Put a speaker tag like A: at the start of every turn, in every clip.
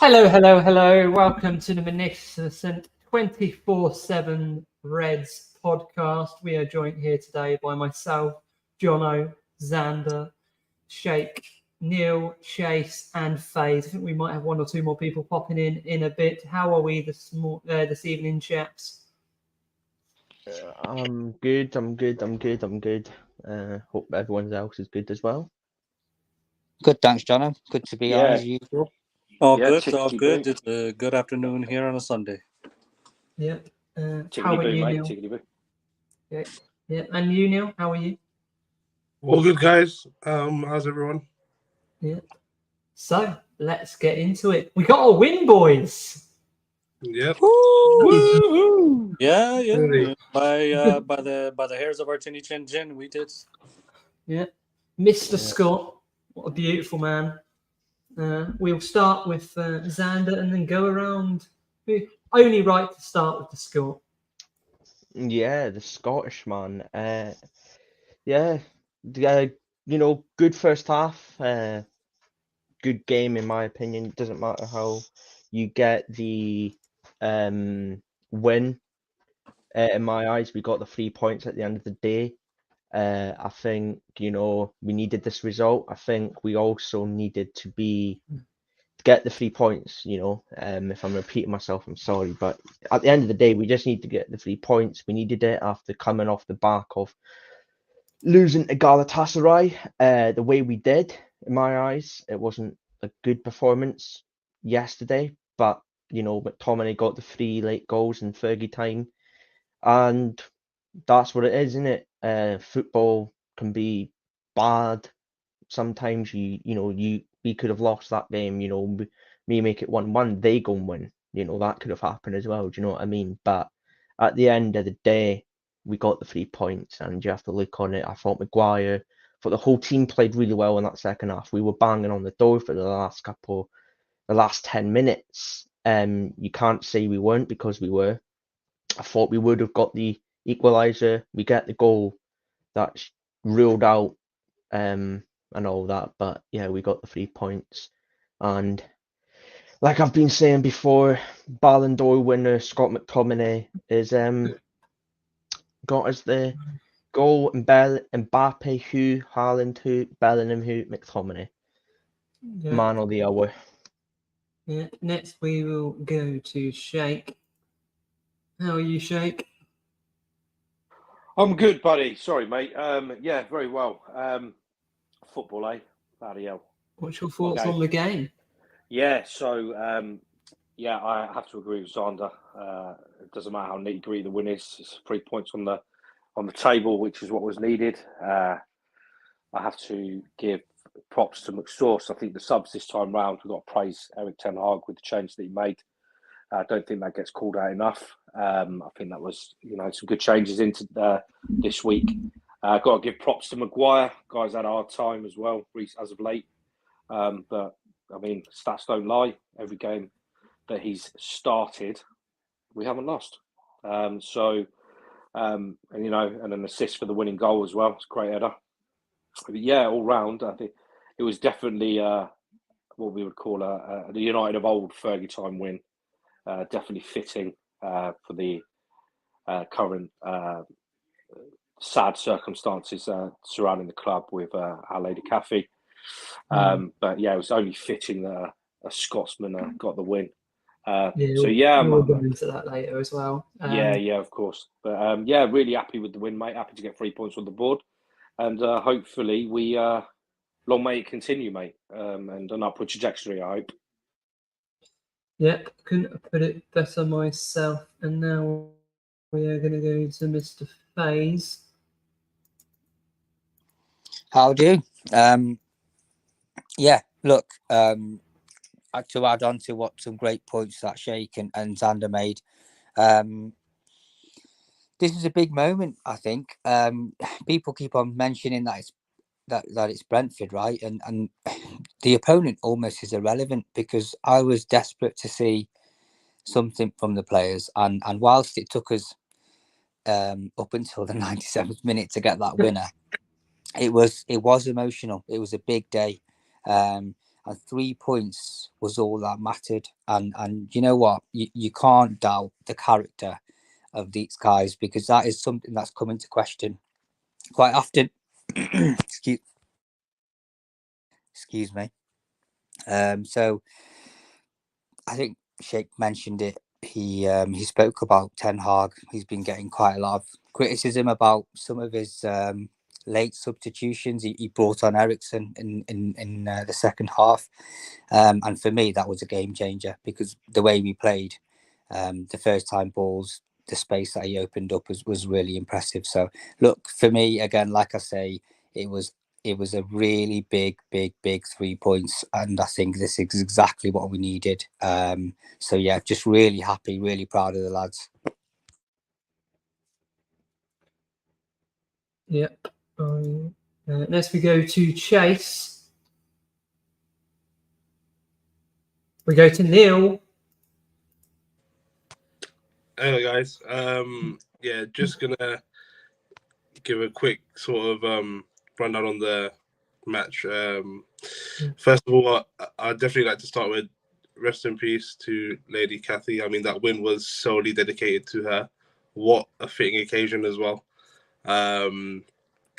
A: Hello, hello, hello. Welcome to the magnificent 24/7 Reds podcast. We are joined here today by myself, Jono, Xander, Shake, Neil, Chase, and FaZe. I think we might have one or two more people popping in a bit. How are we this evening, chaps?
B: I'm good. Hope everyone else is good as well.
C: Good, thanks, Jono. Good to be on
D: Yeah.
C: as usual.
D: All
E: Yeah,
D: good,
E: tickety
D: all good.
E: boo.
D: It's a good afternoon here on a Sunday.
A: Yeah. How
E: Tickety
A: are
E: boo,
A: you,
E: mate.
A: Neil?
E: Tickety boo.
A: Yeah. And you, Neil? How are you?
F: All good, guys. How's everyone?
A: Yeah. So let's get into it. We got a win, boys.
F: Yep.
D: Woo! Yeah.
F: Really?
D: By the hairs of our chinny chin chin, we did.
A: Yeah. Mr.
B: Yeah.
A: Scott, what a beautiful man. We'll start with Xander and then go around. Only right to start with the score.
B: Yeah, the Scottish man. Good first half. Good game in my opinion. It doesn't matter how you get the win. In my eyes, we got the 3 points at the end of the day. I think we needed this result. I think we also needed to get the 3 points. If I'm repeating myself, I'm sorry, but at the end of the day, we just need to get the 3 points. We needed it after coming off the back of losing to Galatasaray the way we did. In my eyes, it wasn't a good performance yesterday, but McTominay got the 3 late goals in Fergie time, and that's what it is, isn't it? Football can be bad. Sometimes we could have lost that game. Me make it 1-1, they go and win. That could have happened as well. Do you know what I mean? But at the end of the day, we got the 3 points, and you have to look on it. I thought the whole team played really well in that second half. We were banging on the door for the last 10 minutes. You can't say we weren't, because we were. I thought we would have got the equaliser. We get the goal that's ruled out, and all that. But yeah, we got the 3 points. And like I've been saying before, Ballon d'Or winner Scott McTominay is got us the goal. Mbappe who, Haaland who, Bellingham who, McTominay.
A: Yeah.
B: Man of the hour.
A: Yeah. Next, we will go to Shake. How are you, Shake?
E: I'm good, buddy. Sorry, mate. Yeah, very well. Football, eh? Bloody hell.
A: What's your thoughts
E: Okay.
A: on the game?
E: Yeah, so I have to agree with Zander. It doesn't matter how nitty-gritty the win is. It's 3 points on the table, which is what was needed. I have to give props to McSauce. I think the subs this time round, we've got to praise Eric Ten Hag with the change that he made. I don't think that gets called out enough. I think that was, some good changes into this week. Got to give props to Maguire. Guys had a hard time as well, as of late. But I mean, stats don't lie. Every game that he's started, we haven't lost. And an assist for the winning goal as well. It's a great header. But yeah, all round, I think it was definitely what we would call the United of old Fergie time win. Definitely fitting for the current sad circumstances surrounding the club with Our Lady Cafe. But yeah, it was only fitting that a Scotsman got the win.
A: We'll go into that later as well.
E: Yeah, of course. But yeah, really happy with the win, mate. Happy to get 3 points on the board, and hopefully we long may it continue, mate. And an upward trajectory, I hope.
A: Yep, couldn't put it better myself. And now we are going to go to Mr. FaZe.
C: How do you? Yeah, look, to add on to what some great points that Shake and Xander made, this is a big moment, I think. People keep on mentioning that it's Brentford, right? And the opponent almost is irrelevant, because I was desperate to see something from the players, and whilst it took us up until the 97th minute to get that winner, it was emotional. It was a big day, and and 3 points was all that mattered. And you know what? You can't doubt the character of these guys, because that is something that's come into question quite often. Excuse me. So I think Sheikh mentioned it. He spoke about Ten Hag. He's been getting quite a lot of criticism about some of his late substitutions. He brought on Eriksen in the second half, and for me that was a game changer, because the way we played, the first time balls, the space that he opened up was really impressive. So look, for me, again, like I say, it was a really big 3 points, and I think this is exactly what we needed. So yeah, just really happy, really proud of the lads.
A: Yep. Next we go to Chase. We go to Neil.
F: Hello, guys. Yeah, just gonna give a quick sort of rundown on the match. First of all, I'd definitely like to start with rest in peace to Lady Cathy. I mean, that win was solely dedicated to her. What a fitting occasion as well.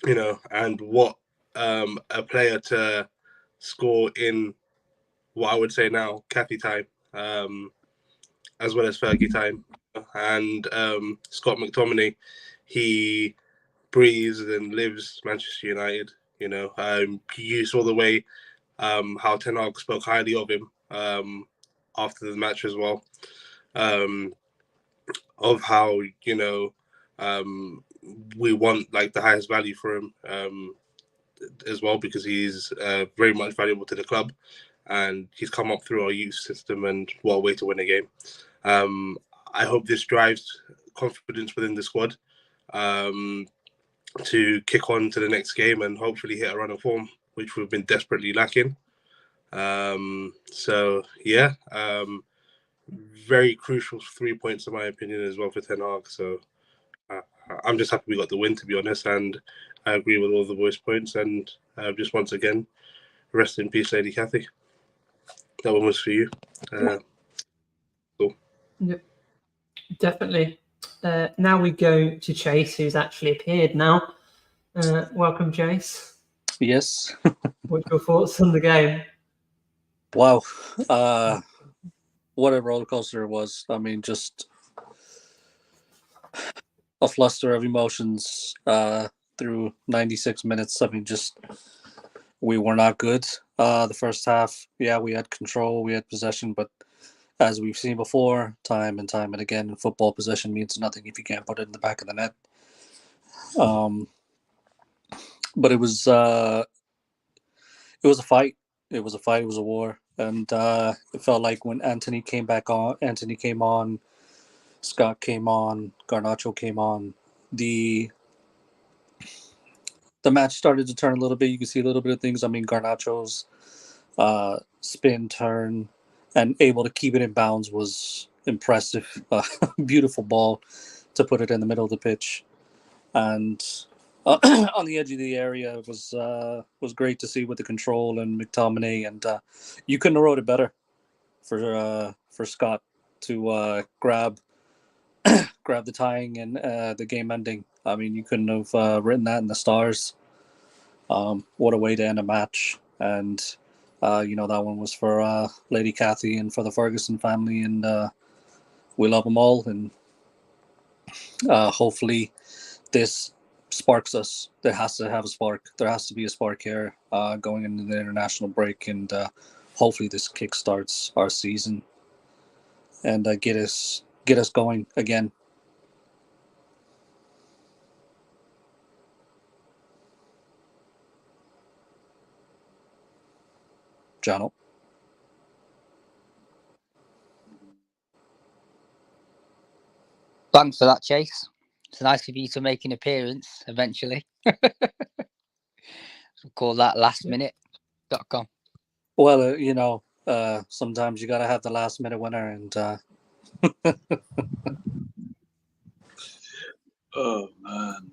F: You know, and what a player to score in what I would say now Cathy time, as well as Fergie time. And Scott McTominay, he breathes and lives Manchester United. You know, you saw the way how Ten Hag spoke highly of him after the match as well, of how, you know, we want like the highest value for him as well, because he's very much valuable to the club, and he's come up through our youth system, and what a way to win a game. I hope this drives confidence within the squad to kick on to the next game and hopefully hit a run of form, which we've been desperately lacking. So yeah, very crucial 3 points in my opinion as well for Ten Hag. So I'm just happy we got the win, to be honest, and I agree with all the voice points. And just once again, rest in peace, Lady Cathy. That one was for you. Cool.
A: Yep. Definitely. Now we go to Chase, who's actually appeared now. Welcome, Chase.
D: Yes.
A: What's your thoughts on the game?
D: Wow. What a roller coaster it was. I mean, just a fluster of emotions through 96 minutes. I mean, just we were not good. The first half, yeah, we had control, we had possession, but as we've seen before, time and again, football possession means nothing if you can't put it in the back of the net. But it was a fight. It was a fight. It was a war, and it felt like when Anthony came on, Scott came on, Garnacho came on, the match started to turn a little bit. You can see a little bit of things. I mean, Garnacho's spin, turn, and able to keep it in bounds was impressive. Beautiful ball to put it in the middle of the pitch, and on the edge of the area was great to see with the control and McTominay, and you couldn't have wrote it better for Scott to grab the tying and the game ending. I mean, you couldn't have written that in the stars. What a way to end a match. And, you know, that one was for Lady Cathy and for the Ferguson family. And we love them all. And hopefully this sparks us. There has to have a spark. There has to be a spark here going into the international break. And hopefully this kickstarts our season and get us going again. Jono.
C: Thanks for that, Chase. It's nice of you to make an appearance eventually. We'll call that lastminute.com.
D: Well, you know, sometimes you got to have the last minute winner, and
G: oh man.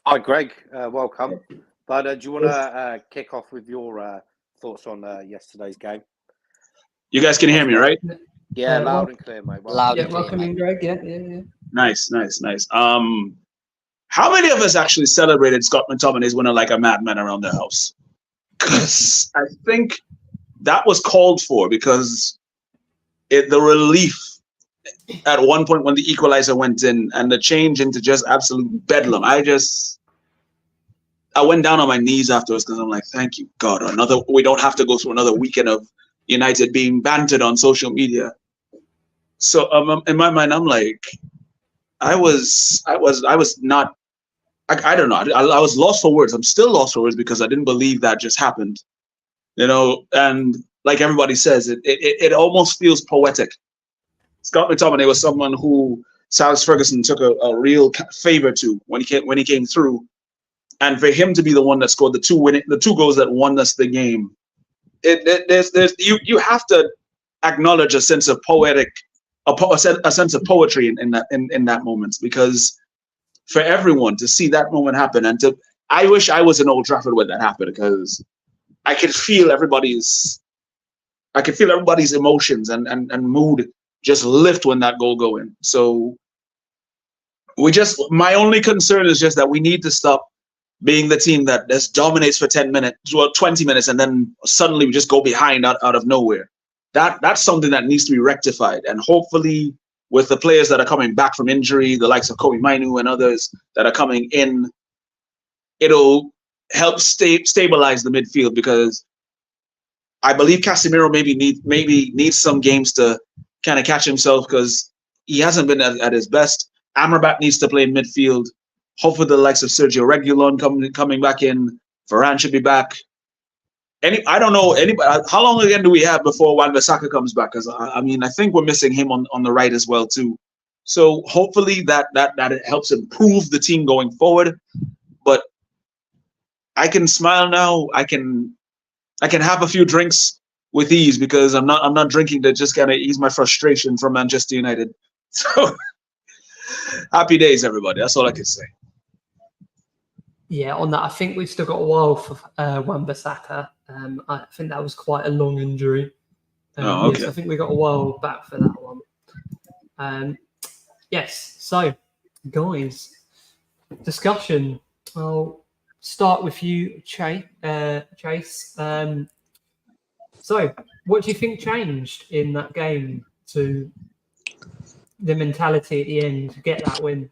E: Hi, Greg. Welcome. But do you want to kick off with your thoughts on yesterday's game.
G: You guys can hear me, right?
E: Yeah, loud
A: well-
E: and clear, mate.
C: Loud
A: Yeah,
C: and clear,
A: welcome
C: mate.
A: in, Greg. Yeah.
G: Nice. How many of us actually celebrated Scott McTominay's winner like a madman around the house? Because I think that was called for, because the relief at one point when the equalizer went in and the change into just absolute bedlam. I went down on my knees afterwards because I'm like, thank you, God. We don't have to go through another weekend of United being bantered on social media. So in my mind, I'm like, I was not. I don't know. I was lost for words. I'm still lost for words because I didn't believe that just happened. And like everybody says, it almost feels poetic. Scott McTominay was someone who Alex Ferguson took a real favor to when he came through, and for him to be the one that scored the two goals that won us the game, you have to acknowledge a sense of a sense of poetry in that moment, because for everyone to see that moment happen, and I wish I was in Old Trafford when that happened, because I could feel everybody's emotions and mood just lift when that goal go in. So my only concern is just that we need to stop being the team that just dominates for 20 minutes, and then suddenly we just go behind out of nowhere. That's something that needs to be rectified. And hopefully with the players that are coming back from injury, the likes of Kobe Mainu and others that are coming in, it'll help stabilize the midfield, because I believe Casemiro maybe needs some games to kind of catch himself, because he hasn't been at his best. Amrabat needs to play in midfield. Hopefully the likes of Sergio Reguilon coming back in. Varane should be back. I don't know anybody. How long again do we have before Wan-Bissaka comes back? Because I think we're missing him on the right as well too. So hopefully that it helps improve the team going forward. But I can smile now. I can have a few drinks with ease, because I'm not drinking to just kind of ease my frustration from Manchester United. So happy days, everybody. That's all I can say.
A: Yeah, on that, I think we've still got a while for Wan-Bissaka. I think that was quite a long injury.
G: Okay.
A: Yes, I think we got a while back for that one. Yes, so guys, discussion. I'll start with you, Chase. So, what do you think changed in that game to the mentality at the end to get that win?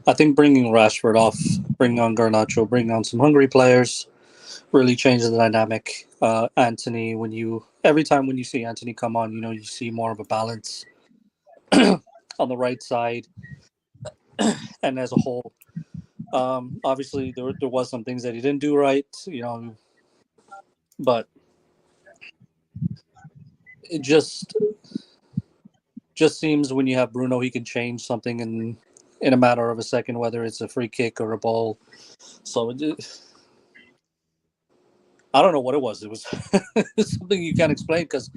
D: I think bringing Rashford off, bringing on Garnacho, bringing on some hungry players really changed the dynamic. Anthony, every time when you see Anthony come on, you see more of a balance on the right side and as a whole. Obviously, there was some things that he didn't do right, but it just seems when you have Bruno, he can change something in a matter of a second, whether it's a free kick or a ball. So I don't know what it was. It was something you can't explain, because,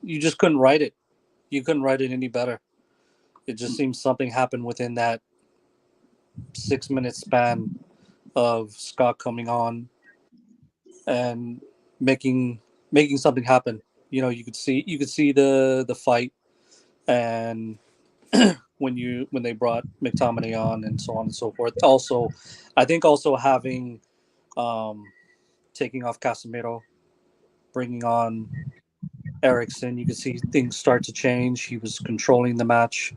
D: you just couldn't write it. You couldn't write it any better. It just seems something happened within that 6-minute span of Scott coming on and making something happen. You could see the fight, and when they brought McTominay on and so on and so forth. Also, I think having taking off Casemiro, bringing on Eriksen, you could see things start to change. He was controlling the match,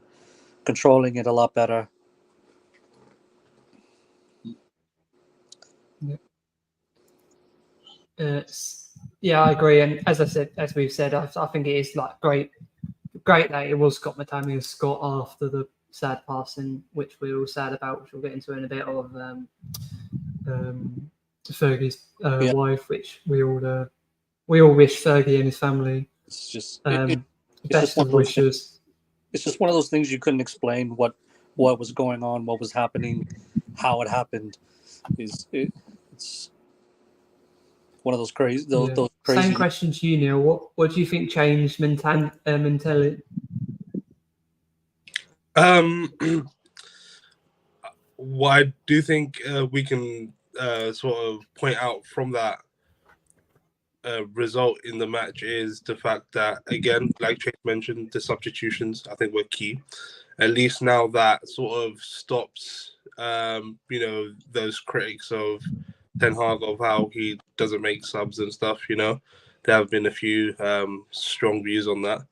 D: controlling it a lot better.
A: Yeah, I agree. And as we've said, I think it is like great that it was Scott McTominay and Scott after the sad passing, which we're all sad about, which we'll get into in a bit, of Fergie's wife, which we all wish Fergie and his family
D: It's just
A: best of wishes.
D: It's just one of those things you couldn't explain what was going on, what was happening, how it happened. It's one of those crazy. Those crazy.
A: Same question to you, Neil. What do you think changed mentality?
F: What I do think we can sort of point out from that result in the match is the fact that, again, like Chase mentioned, the substitutions I think were key. At least now that sort of stops, those critics of Ten Hag of how he doesn't make subs and stuff. There have been a few strong views on that.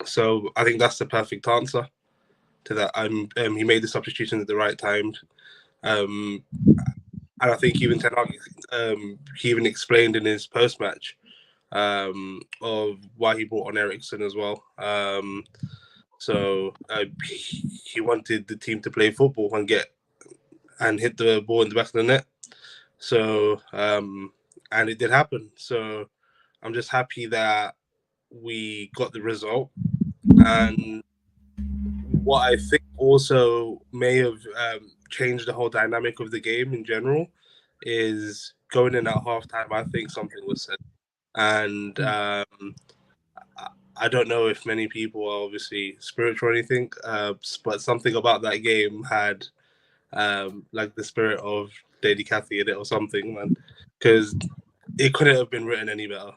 F: So I think that's the perfect answer to that. He made the substitutions at the right time. And I think even Ten Hag, he even explained in his post-match of why he brought on Eriksen as well. So he wanted the team to play football and hit the ball in the back of the net. So and it did happen. So I'm just happy that we got the result. And what I think also may have changed the whole dynamic of the game in general is going in at halftime. I think something was said, and I don't know if many people are obviously spiritual or anything, but something about that game had like the spirit of Lady Cathy in it or something, man, because it couldn't have been written any better,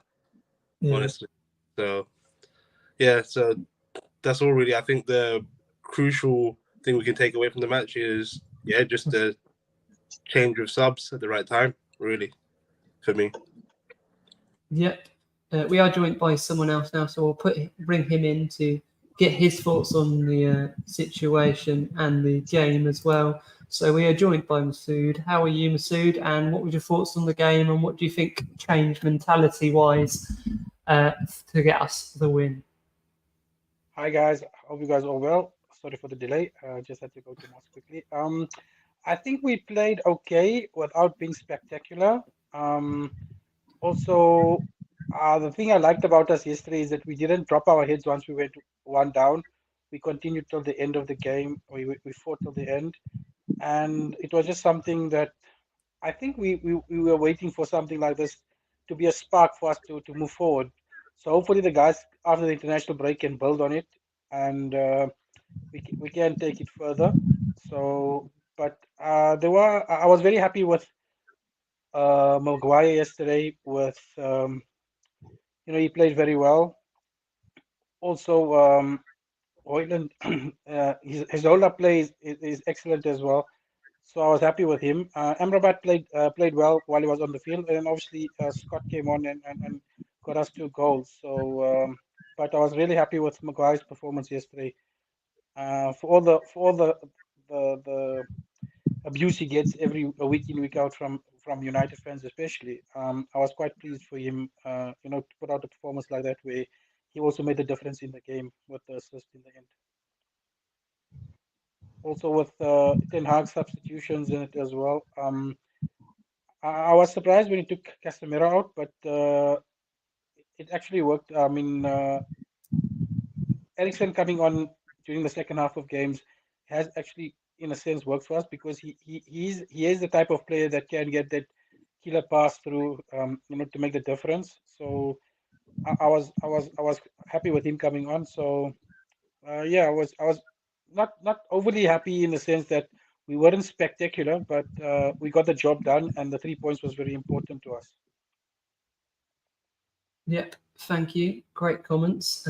F: honestly. So yeah, so that's all really. I think the crucial thing we can take away from the match is just the change of subs at the right time, really, for me.
A: Yep. We are joined by someone else now, so we'll bring him in to get his thoughts on the situation and the game as well. So we are joined by Masood. How are you, Masood? And what were your thoughts on the game? And what do you think changed mentality-wise to get us the win?
H: Hi guys, hope you guys are well. Sorry for the delay. Just had to go to Moss quickly. I think we played okay without being spectacular. Also, the thing I liked about us yesterday is that we didn't drop our heads once we went one down. We continued till the end of the game. We fought till the end, and it was just something that I think we were waiting for something like this to be a spark for us to move forward. So hopefully the guys after the international break can build on it, and we can take it further. So, but I was very happy with Maguire yesterday. With he played very well. Also, Hoyland, his hold-up play is excellent as well. So I was happy with him. Amrabat played well while he was on the field, and obviously Scott came on and got us 2 goals. So, but I was really happy with Maguire's performance yesterday. For all the abuse he gets week in week out from United fans, especially, I was quite pleased for him. To put out a performance like that, where he also made a difference in the game with the assist in the end. Also with Ten Hag substitutions in it as well. I was surprised when he took Casemiro out, but it actually worked. I mean, Eriksen coming on during the second half of games has actually, in a sense, worked for us because he is the type of player that can get that killer pass through, to make the difference. So I was happy with him coming on. So I was not overly happy in the sense that we weren't spectacular, but we got the job done, and the 3 points was very important to us.
A: Yep, thank you. Great comments.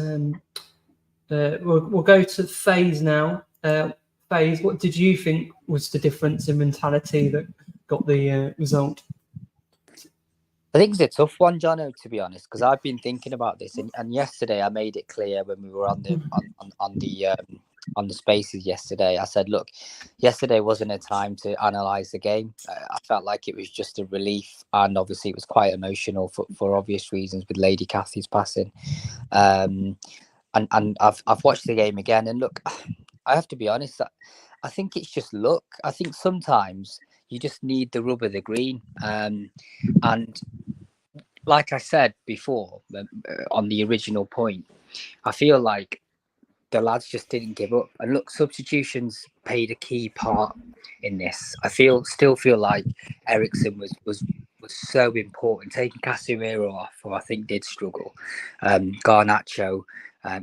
A: We'll go to FaZe now. FaZe, what did you think was the difference in mentality that got the result?
C: I think it's a tough one, Jono, to be honest, because I've been thinking about this, and yesterday I made it clear when we were on the spaces yesterday. I said, look, yesterday wasn't a time to analyse the game. I felt like it was just a relief, and obviously it was quite emotional for obvious reasons with Lady Cathy's passing. And I've watched the game again, and look, I have to be honest, I think it's just luck. I think sometimes you just need the rub of the green. And like I said before, on the original point, I feel like the lads just didn't give up. And look, substitutions played a key part in this. I still feel like Eriksen was so important. Taking Casemiro off, who I think did struggle, Garnacho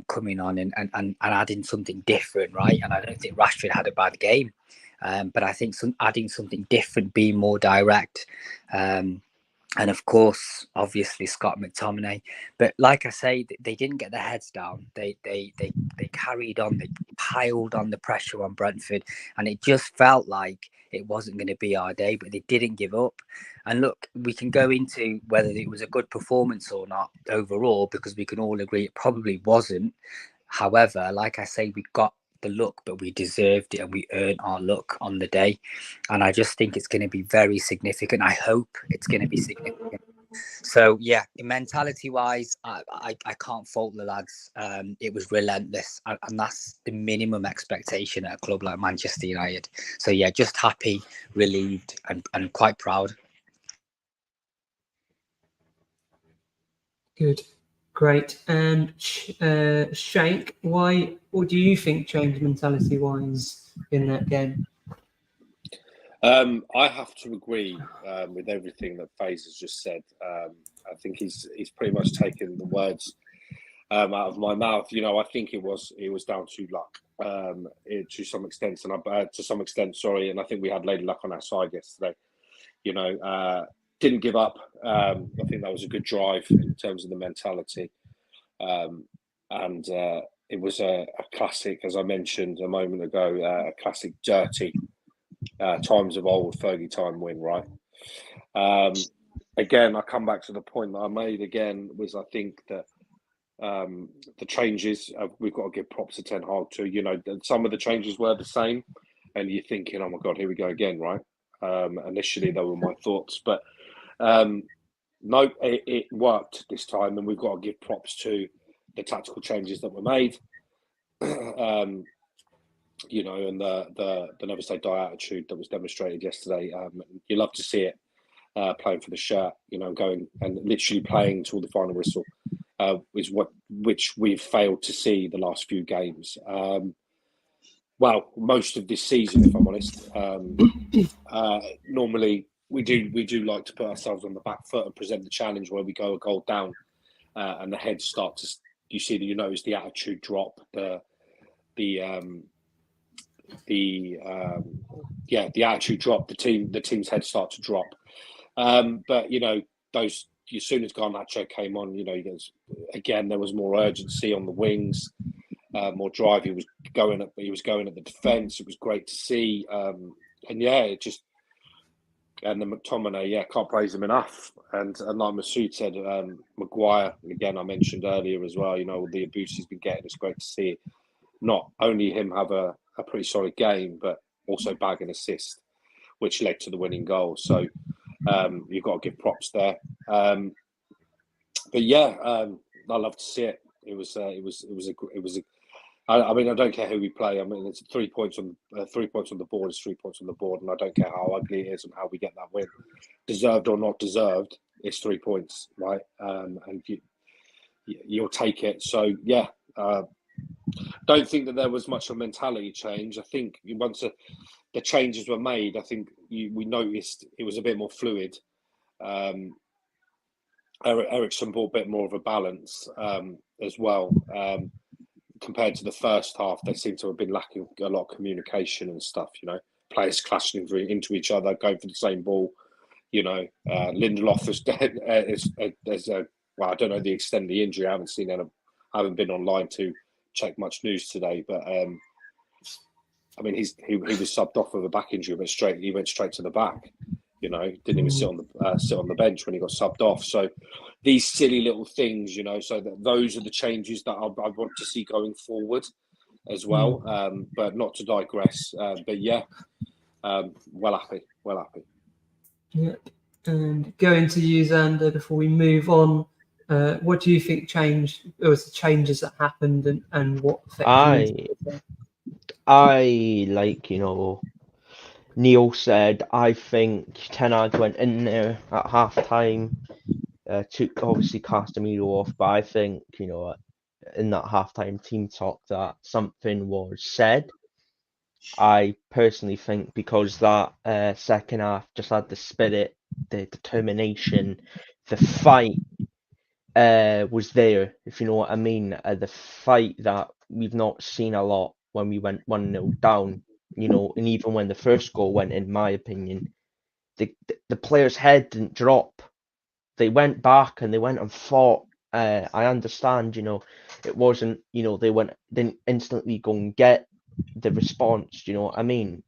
C: coming on and adding something different, right? And I don't think Rashford had a bad game. But I think adding something different, being more direct, and of course, obviously Scott McTominay. But like I say, they didn't get their heads down. They carried on. They piled on the pressure on Brentford, and it just felt like it wasn't going to be our day. But they didn't give up. And look, we can go into whether it was a good performance or not overall, because we can all agree it probably wasn't. However, like I say, we got the look, but we deserved it and we earned our look on the day. And I just think it's going to be very significant. I hope it's going to be significant. So yeah, mentality wise, I can't fault the lads. It was relentless, and that's the minimum expectation at a club like Manchester United. So yeah, just happy, relieved, and quite proud.
A: Good. Great. And Shank, what do you think changed mentality-wise in that game?
E: I have to agree with everything that FaZe has just said. I think he's pretty much taken the words out of my mouth. I think it was down to luck to some extent, sorry. And I think we had Lady Luck on our side yesterday. Didn't give up. I think that was a good drive in terms of the mentality. And it was a classic, as I mentioned a moment ago, a classic dirty times of old Fergie time win, right? Again, I come back to the point that I made again, was I think that the changes, we've got to give props to Ten Hag too. Some of the changes were the same, and you're thinking, oh my God, here we go again, right? Initially, they were my thoughts, but no, it worked this time, and we've got to give props to the tactical changes that were made. And the never say die attitude that was demonstrated yesterday. You love to see it, playing for the shirt, going and literally playing till the final whistle, which we've failed to see the last few games. Well, most of this season, if I'm honest. Normally we do like to put ourselves on the back foot and present the challenge where we go a goal down, and the heads start to. You see that you notice the attitude drop, the attitude drop. The team's heads start to drop. But those, as soon as Garnacho came on, there was more urgency on the wings, more drive. He was going at the defence. It was great to see. And the McTominay, can't praise him enough. And like Masood said, Maguire, again, I mentioned earlier as well, the abuse he's been getting, it's great to see not only him have a pretty solid game, but also bag an assist, which led to the winning goal. So you've got to give props there. I love to see it. I don't care who we play. I mean, it's 3 points on the board. It's 3 points on the board, and I don't care how ugly it is and how we get that win, deserved or not deserved. It's 3 points, right? And you'll take it. So don't think that there was much of a mentality change. I think once the changes were made, I think we noticed it was a bit more fluid. Ericsson brought a bit more of a balance as well. Compared to the first half, they seem to have been lacking a lot of communication and stuff. Players clashing into each other, going for the same ball. Lindelof I don't know the extent of the injury. I haven't seen any. I haven't been online to check much news today, but I mean, he was subbed off with a back injury, but he went straight to the back. Didn't even sit on the bench when he got subbed off. So these silly little things, so those are the changes that I want to see going forward as well. But not to digress. Well happy.
A: Yeah. And going to you, Xander, before we move on, what do you think changed? There was the changes that happened, and what affected you?
B: I Neil said, I think Ten Hag went in there at half time, took obviously Casemiro off, but I think, in that half time team talk that something was said. I personally think because that second half just had the spirit, the determination, the fight was there, if you know what I mean. The fight that we've not seen a lot when we went 1-0 down. you know, and even when the first goal went, in my opinion, the player's head didn't drop. They went back and they went and fought. I understand, you know, it wasn't, you know, didn't instantly go and get the response, you know what I mean?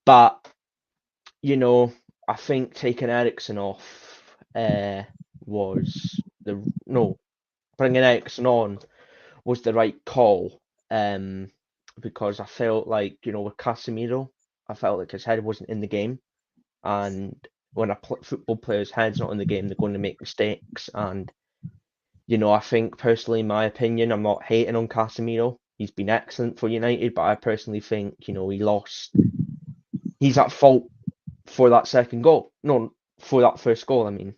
B: But, you know, I think taking Eriksen off bringing Eriksen on was the right call. Because I felt like, you know, with Casemiro, I felt like his head wasn't in the game. And when a football player's head's not in the game, they're going to make mistakes. And, you know, I think personally, in my opinion, I'm not hating on Casemiro. He's been excellent for United, but I personally think, you know, he's at fault for that second goal. No, for that first goal, I mean.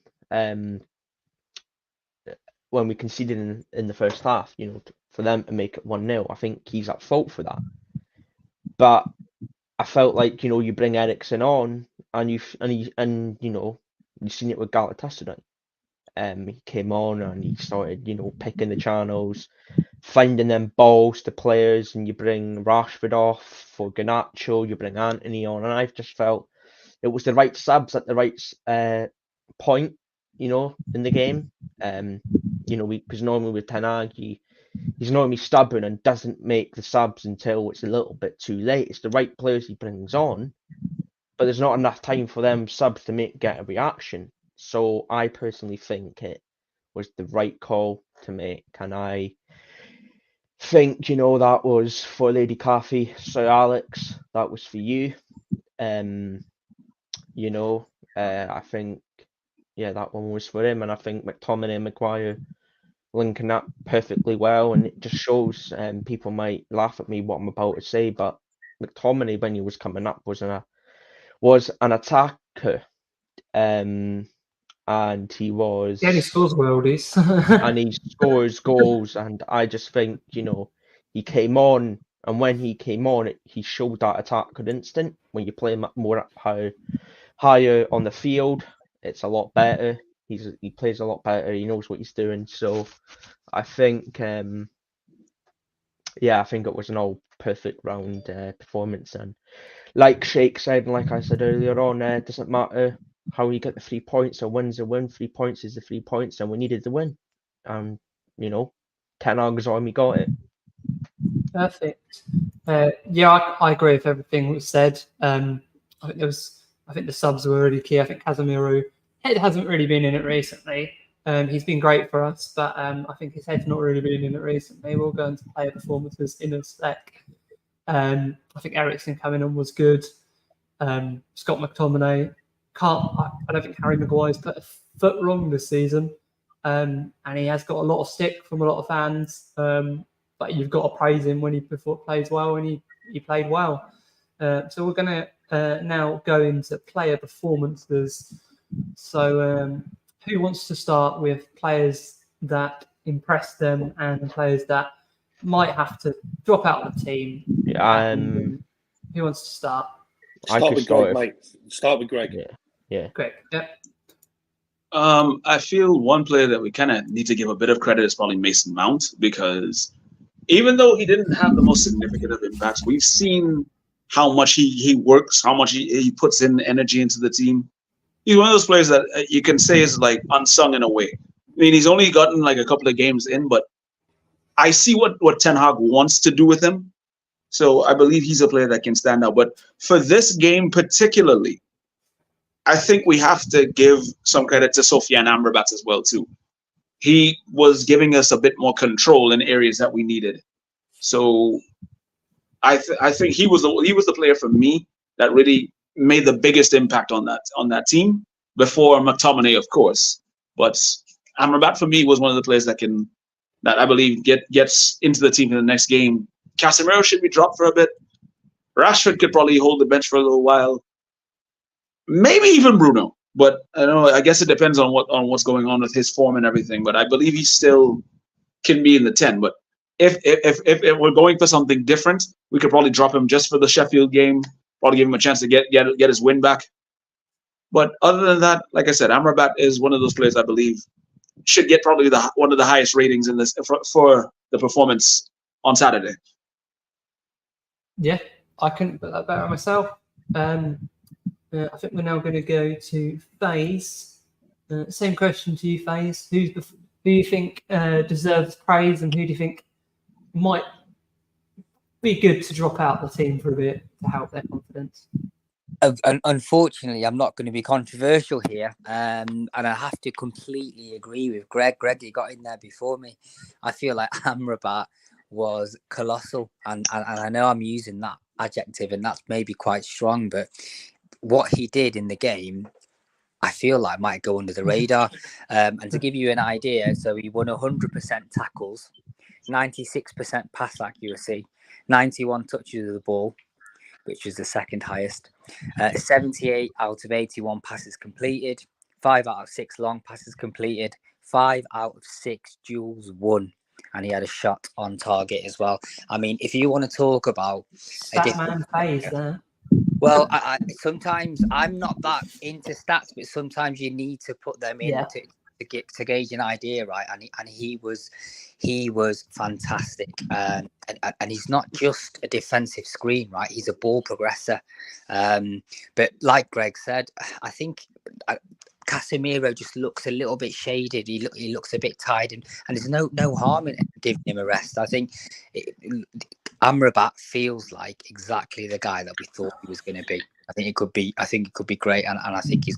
B: When we conceded in the first half, you know, for them to make it 1-0, I think he's at fault for that. But I felt like, you know, you bring Eriksen on and you know, you've seen it with Galatasaray. He came on and he started, you know, picking the channels, finding them balls to players, and you bring Rashford off for Garnacho, you bring Anthony on, and I've just felt it was the right subs at the right point, you know, in the game. You know, because normally with Ten Hag, he's normally stubborn and doesn't make the subs until it's a little bit too late. It's the right players he brings on, but there's not enough time for them subs to get a reaction. So I personally think it was the right call to make, and I think, you know, that was for Lady Coffee. Sir Alex, that was for you. You know, I think, yeah, that one was for him, and I think McTominay and Maguire linking up perfectly well, and it just shows. People might laugh at me what I'm about to say, but McTominay, when he was coming up, was an attacker, and he was.
A: Yeah, he scores worldies.
B: And he scores goals, and I just think, you know, he came on, and when he came on, he showed that attacker instinct. When you play him more up higher on the field, it's a lot better. He plays a lot better. He knows what he's doing. So I think, I think it was an all perfect round performance. And like Sheikh said, and like I said earlier on, it doesn't matter how you get the 3 points. A win's a win. 3 points is the 3 points, and we needed the win. And, you know, Ten Hag's army got it.
A: Perfect. I agree with everything that was said. I think the subs were really key. I think Casemiro head hasn't really been in it recently. He's been great for us, but I think his head's not really been in it recently. We'll go into player performances in a sec. I think Eriksen coming on was good. Scott McTominay I don't think Harry Maguire's put a foot wrong this season, and he has got a lot of stick from a lot of fans. But you've got to praise him when he plays well, and he played well. So we're going to now go into player performances. So who wants to start with players that impressed them and players that might have to drop out of the team? Who wants to start?
E: Start with Greg, mate. Start with Greg.
B: Yeah.
A: Greg, yeah.
G: I feel one player that we kind of need to give a bit of credit is probably Mason Mount, because even though he didn't have the most significant of impacts, we've seen how much he works, how much he puts in energy into the team. He's one of those players that you can say is like unsung in a way. I mean, he's only gotten like a couple of games in, but I see what Ten Hag wants to do with him. So I believe he's a player that can stand out. But for this game particularly, I think we have to give some credit to Sofiane Amrabat as well too. He was giving us a bit more control in areas that we needed. So I think he was the player for me that really made the biggest impact on that team, before McTominay, of course. But Amrabat for me was one of the players that I believe gets into the team in the next game. Casemiro should be dropped for a bit. Rashford could probably hold the bench for a little while. Maybe even Bruno. But I guess it depends on what's going on with his form and everything. But I believe he still can be in the 10. But if we're going for something different, we could probably drop him just for the Sheffield game. Probably give him a chance to get his win back. But other than that, like I said, Amrabat is one of those players I believe should get probably one of the highest ratings in this for the performance on Saturday.
A: Yeah, I couldn't put that better myself. I think we're now going to go to FaZe. Same question to you, FaZe. Who do you think deserves praise, and who do you think might be good to drop out the team for a bit to help their confidence?
C: Unfortunately, I'm not going to be controversial here, and I have to completely agree with Greg. Greg, you got in there before me. I feel like Amrabat was colossal, and I know I'm using that adjective, and that's maybe quite strong, but what he did in the game, I feel like might go under the radar. And to give you an idea, so he won 100% tackles, 96% pass accuracy, 91 touches of the ball, which is the second highest. 78 out of 81 passes completed, 5 out of 6 long passes completed, 5 out of 6 duels won. And he had a shot on target as well. I mean, if you want to talk about
A: Statman FaZe there.
C: well, I sometimes I'm not that into stats, but sometimes you need to put them in
A: Yeah.
C: to gauge an idea, right? And he was fantastic, and he's not just a defensive screen, right? He's a ball progressor. But like Greg said, I think Casemiro just looks a little bit shaded. He looks a bit tired, and there's no harm in giving him a rest. I think Amrabat feels like exactly the guy that we thought he was going to be. I think it could be great, and I think he's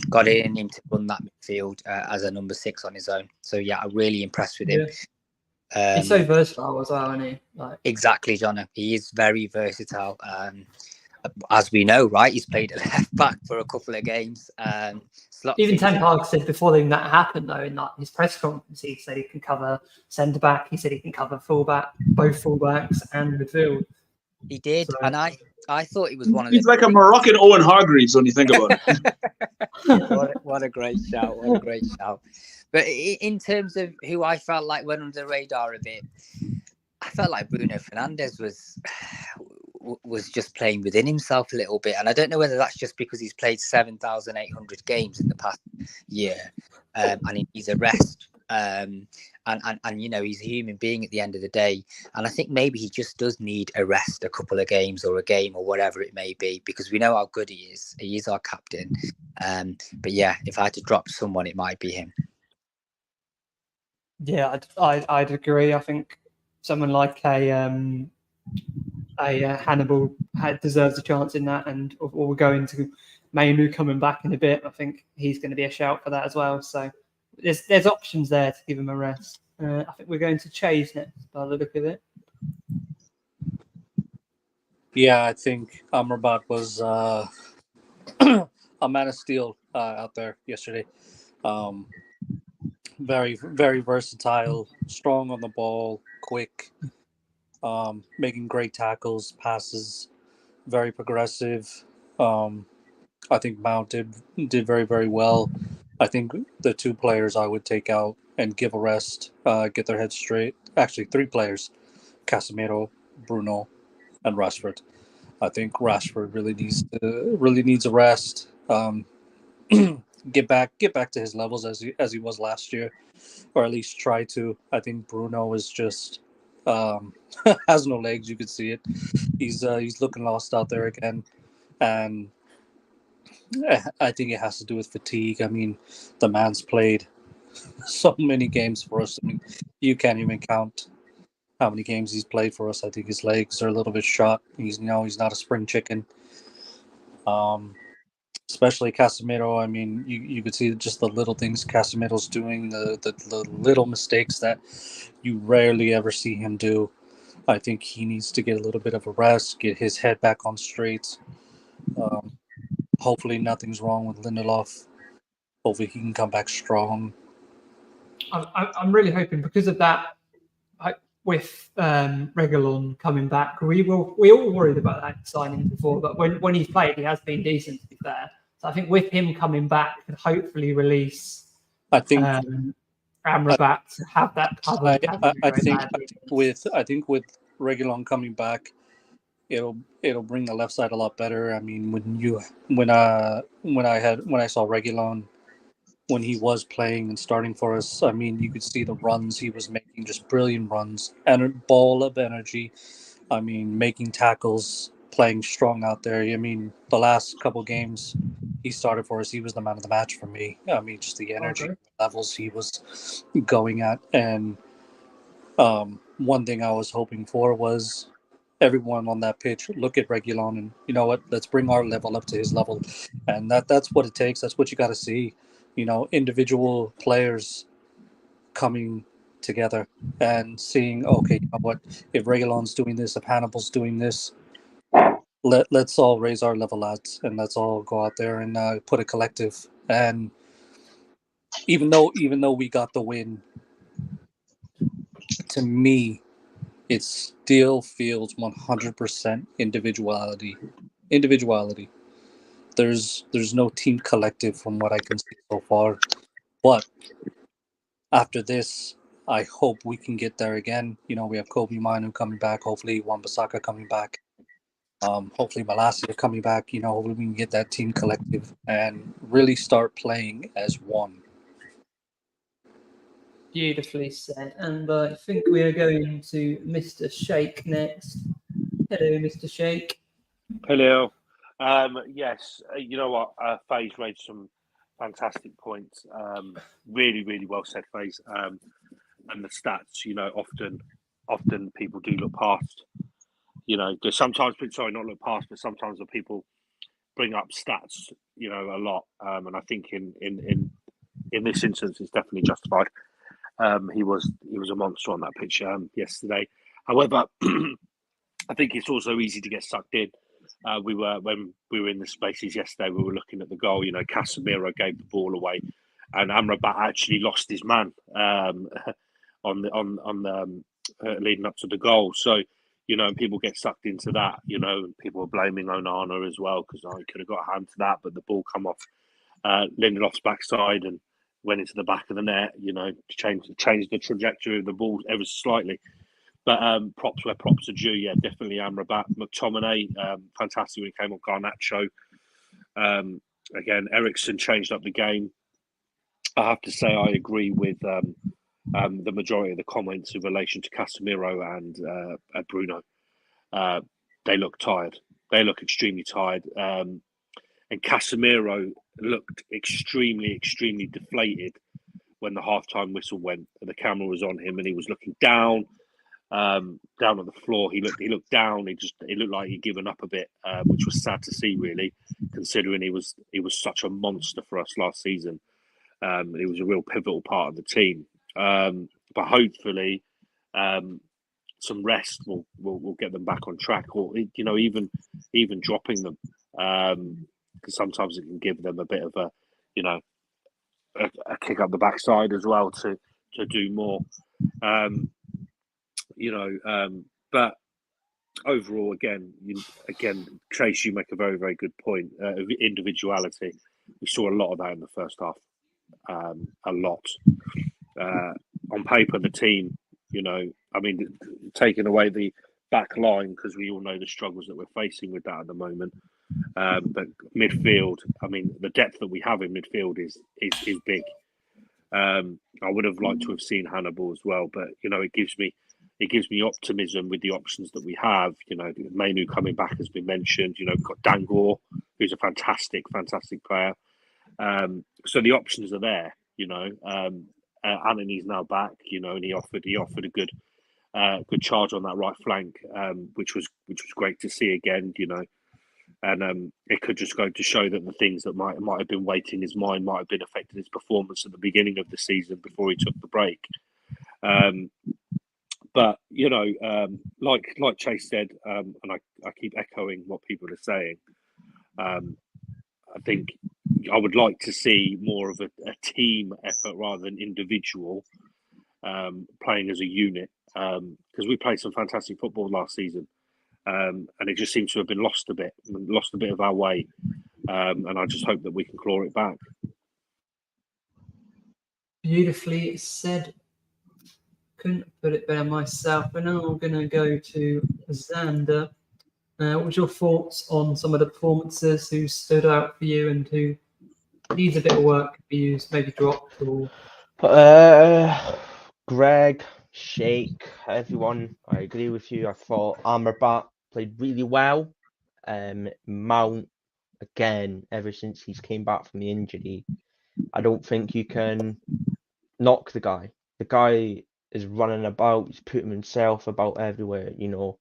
C: got it in him to run that midfield as a number 6 on his own. So yeah, I'm really impressed with him.
A: Yeah. He's so versatile as well, isn't he?
C: Exactly, John. He is very versatile. As we know, right? He's played at left back for a couple of games.
A: Even Ten Hag said before that happened, though, in his press conference, he said he can cover centre back. He said he can cover fullback, both fullbacks and midfield.
C: He did, so, and I thought he was one of.
G: He's like a Moroccan Owen Hargreaves when you think about
C: it. what a great shout! What a great shout! But in terms of who I felt like went under the radar a bit, I felt like Bruno Fernandes was just playing within himself a little bit, and I don't know whether that's just because he's played 7,800 games in the past year, and he needs a rest, and you know, he's a human being at the end of the day, and I think maybe he just does need a rest, a couple of games or a game or whatever it may be, because we know how good he is. He is our captain, but yeah, if I had to drop someone, it might be him.
A: Yeah, I'd agree. I think someone like a Hannibal deserves a chance in that, and we'll go into Mainu coming back in a bit. I think he's going to be a shout for that as well. So there's options there to give him a rest. I think we're going to Chase next by the look of it.
D: Yeah, I think Amrabat was a man of steel out there yesterday. Very, very versatile, strong on the ball, quick, making great tackles, passes, very progressive. I think Mount did very, very well. I think the 2 players I would take out and give a rest, get their heads straight. Actually, 3 players: Casemiro, Bruno, and Rashford. I think Rashford really needs a rest. Get back to his levels as he was last year, or at least try to. I think Bruno is just has no legs. You could see it. He's looking lost out there again, and I think it has to do with fatigue. I mean, the man's played so many games for us. I mean, you can't even count how many games he's played for us. I think his legs are a little bit shot. He's not a spring chicken. Especially Casemiro. I mean, you could see just the little things Casemiro's doing, the little mistakes that you rarely ever see him do. I think he needs to get a little bit of a rest, get his head back on straight. Hopefully nothing's wrong with Lindelof. Hopefully he can come back strong.
A: I'm really hoping because of that. With Reguilon coming back, we all worried about that signing before, but when he's played, he has been decent, to be fair. So I think with him coming back, could hopefully release.
D: I think
A: Amrabat to have that covered.
D: I think with Reguilon coming back, it'll bring the left side a lot better. I mean, when I saw Reguilon when he was playing and starting for us, I mean, you could see the runs he was making, just brilliant runs and a ball of energy. I mean, making tackles, playing strong out there. I mean, the last couple games he started for us, he was the man of the match for me. I mean, just the energy
A: Okay.
D: levels he was going at. And one thing I was hoping for was everyone on that pitch look at Reguilon and, you know what, let's bring our level up to his level. And that's what it takes. That's what you got to see. You know, individual players coming together and seeing, okay, you know what, if Reguilon's doing this, if Hannibal's doing this, let's all raise our level, lads, and let's all go out there and put a collective. And even though we got the win, to me, it still feels 100% individuality. There's no team collective from what I can see so far. But after this, I hope we can get there again. You know, we have Kobe Manu coming back. Hopefully, Wan-Bissaka coming back. Hopefully, Malacia coming back. You know, hopefully we can get that team collective and really start playing as one.
A: Beautifully said. And I think we are going to Mr. Shake next. Hello, Mr. Shake.
E: Hello. Yes, you know what? FaZe raised some fantastic points. Really, really well said, FaZe. And the stats, you know, often people do look past. You know, there's sometimes, not look past, but sometimes the people bring up stats, you know, a lot. And I think in this instance, it's definitely justified. He was a monster on that pitch yesterday. However, I think it's also easy to get sucked in. When we were in the spaces yesterday, we were looking at the goal. You know, Casemiro gave the ball away, and Amrabat actually lost his man on the leading up to the goal. So, you know, people get sucked into that. You know, people are blaming Onana as well because he could have got a hand to that, but the ball come off Lindelof's backside and went into the back of the net. You know, changed the trajectory of the ball ever so slightly. But props where props are due. Yeah, definitely Amrabat. McTominay, fantastic when he came on. Garnacho. Again, Ericsson changed up the game. I have to say I agree with the majority of the comments in relation to Casemiro and Bruno. They look tired. They look extremely tired. And Casemiro looked extremely, extremely deflated when the halftime whistle went. The camera was on him and he was looking down on the floor. He looked down. It looked like he'd given up a bit, which was sad to see, really, considering he was such a monster for us last season. He was a real pivotal part of the team. But hopefully, some rest will get them back on track, or you know, even dropping them, because sometimes it can give them a bit of a, you know, a kick up the backside as well to do more. You know, but overall, again, Chase, you make a very, very good point of individuality. We saw a lot of that in the first half, a lot. On paper, the team, you know, I mean, taking away the back line, because we all know the struggles that we're facing with that at the moment. But midfield, I mean, the depth that we have in midfield is big. I would have liked to have seen Hannibal as well, but you know, it gives me optimism with the options that we have. You know, Mainu coming back has been mentioned. You know, we've got Dangor, who's a fantastic player. So the options are there. You know, Anani's now back. You know, and he offered a good charge on that right flank, which was great to see again. You know, and it could just go to show that the things that might have been weighting his mind might have been affecting his performance at the beginning of the season before he took the break. But you know, like Chase said, and I keep echoing what people are saying. I think I would like to see more of a team effort rather than individual, playing as a unit, because we played some fantastic football last season, and it just seems to have been lost a bit of our way, and I just hope that we can claw it back.
A: Beautifully said. Couldn't put it better myself. But now I'm going to go to Xander. What was your thoughts on some of the performances? Who stood out for you and who needs a bit of work to be used, maybe dropped or?
B: Greg, Sheikh, everyone, I agree with you. I thought Amrabat played really well. Mount, again, ever since he's came back from the injury, I don't think you can knock the guy. The guy is running about, he's putting himself about everywhere, you know.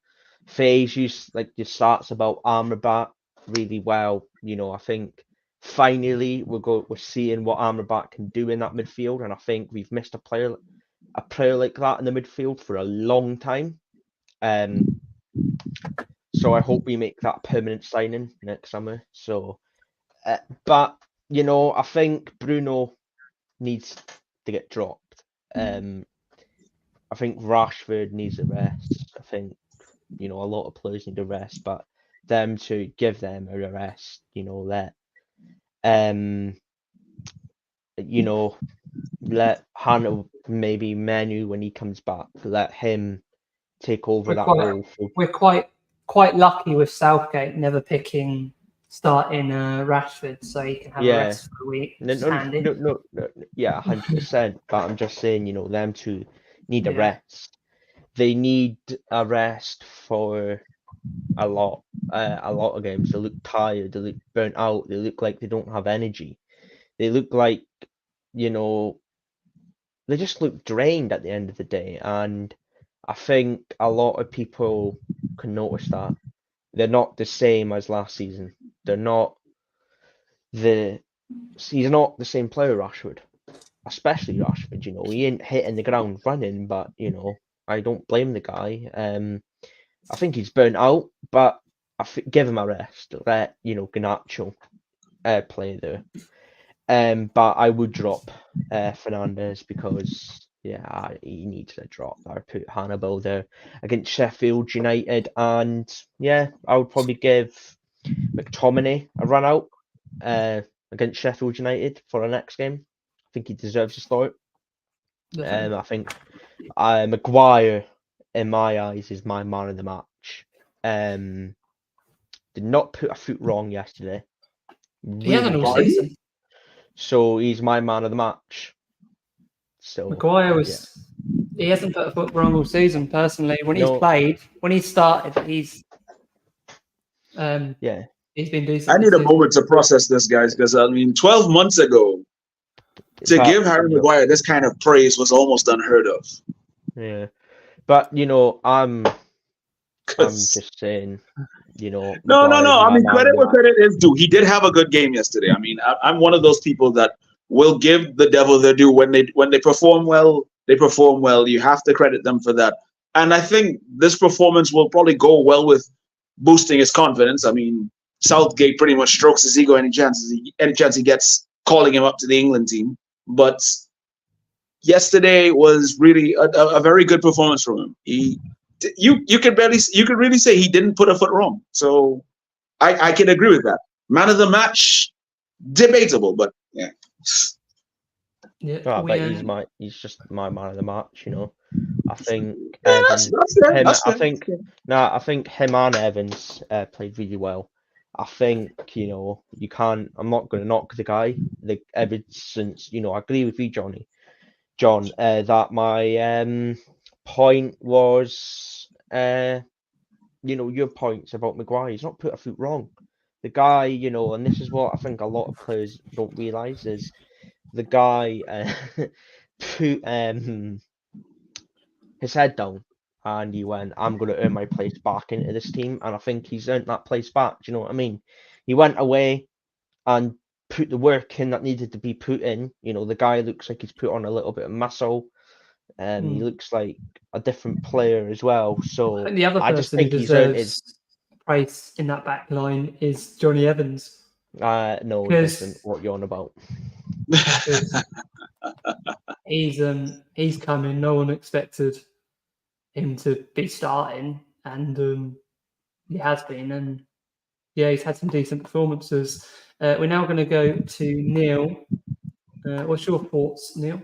B: Faye's used like your stats about Amrabat really well. You know, I think finally we're seeing what Amrabat can do in that midfield, and I think we've missed a player like that in the midfield for a long time. So I hope we make that permanent signing next summer. So, but you know, I think Bruno needs to get dropped. I think Rashford needs a rest. I think, you know, a lot of players need a rest, but them to give them a rest, you know, you know, let Hannah, maybe Menu when he comes back, let him take over that role.
A: We're quite lucky with Southgate never picking starting Rashford, so he can have a rest for a week.
B: No, yeah, 100%. But I'm just saying, you know, them two need a rest. They need a rest for a lot of games. They look tired. They look burnt out. They look like they don't have energy. They look like, you know, they just look drained at the end of the day. And I think a lot of people can notice that they're not the same as last season. He's not the same player, Rashford. Especially Rashford, you know, he ain't hitting the ground running, but you know, I don't blame the guy. I think he's burnt out, but give him a rest. Let, you know, Garnacho play there. But I would drop Fernandes because he needs a drop. I would put Hannibal there against Sheffield United, and I would probably give McTominay a run out against Sheffield United for our next game. I think he deserves to start. I think Maguire, in my eyes, is my man of the match. Did not put a foot wrong yesterday.
A: He hasn't all season.
B: So he's my man of the match. So
A: Maguire he hasn't put a foot wrong all season. Personally, when he's played, when he started, he's been decent.
G: I need a moment to process this, guys, because I mean, 12 months ago, to give Harry Maguire this kind of praise was almost unheard of.
B: Yeah, but you know, I'm just saying, you know.
G: No. I mean, credit where credit is due. He did have a good game yesterday. I mean, I'm one of those people that will give the devil their due when they perform well. They perform well. You have to credit them for that. And I think this performance will probably go well with boosting his confidence. I mean, Southgate pretty much strokes his ego any chance he gets calling him up to the England team. But yesterday was really a very good performance from him. You could really say he didn't put a foot wrong. So I can agree with that. Man of the match, debatable, but yeah.
B: But he's just my man of the match, you know. I think
G: I
B: think him and Evans played really well. I think, you know, I'm not going to knock the guy. Ever since, you know, I agree with you, John, that my point was, you know, your points about Maguire. He's not put a foot wrong. The guy, you know, and this is what I think a lot of players don't realise is the guy put his head down and he went, I'm going to earn my place back into this team. And I think he's earned that place back. Do you know what I mean? He went away and put the work in that needed to be put in. You know, the guy looks like he's put on a little bit of muscle. He looks like a different player as well. So
A: the other person who deserves praise in that back line is Johnny Evans.
B: No, he doesn't. What you're on about?
A: He's coming. No one expected him to be starting, and he has been. And he's had some decent performances. We're now going to go to Neil. What's your thoughts, Neil?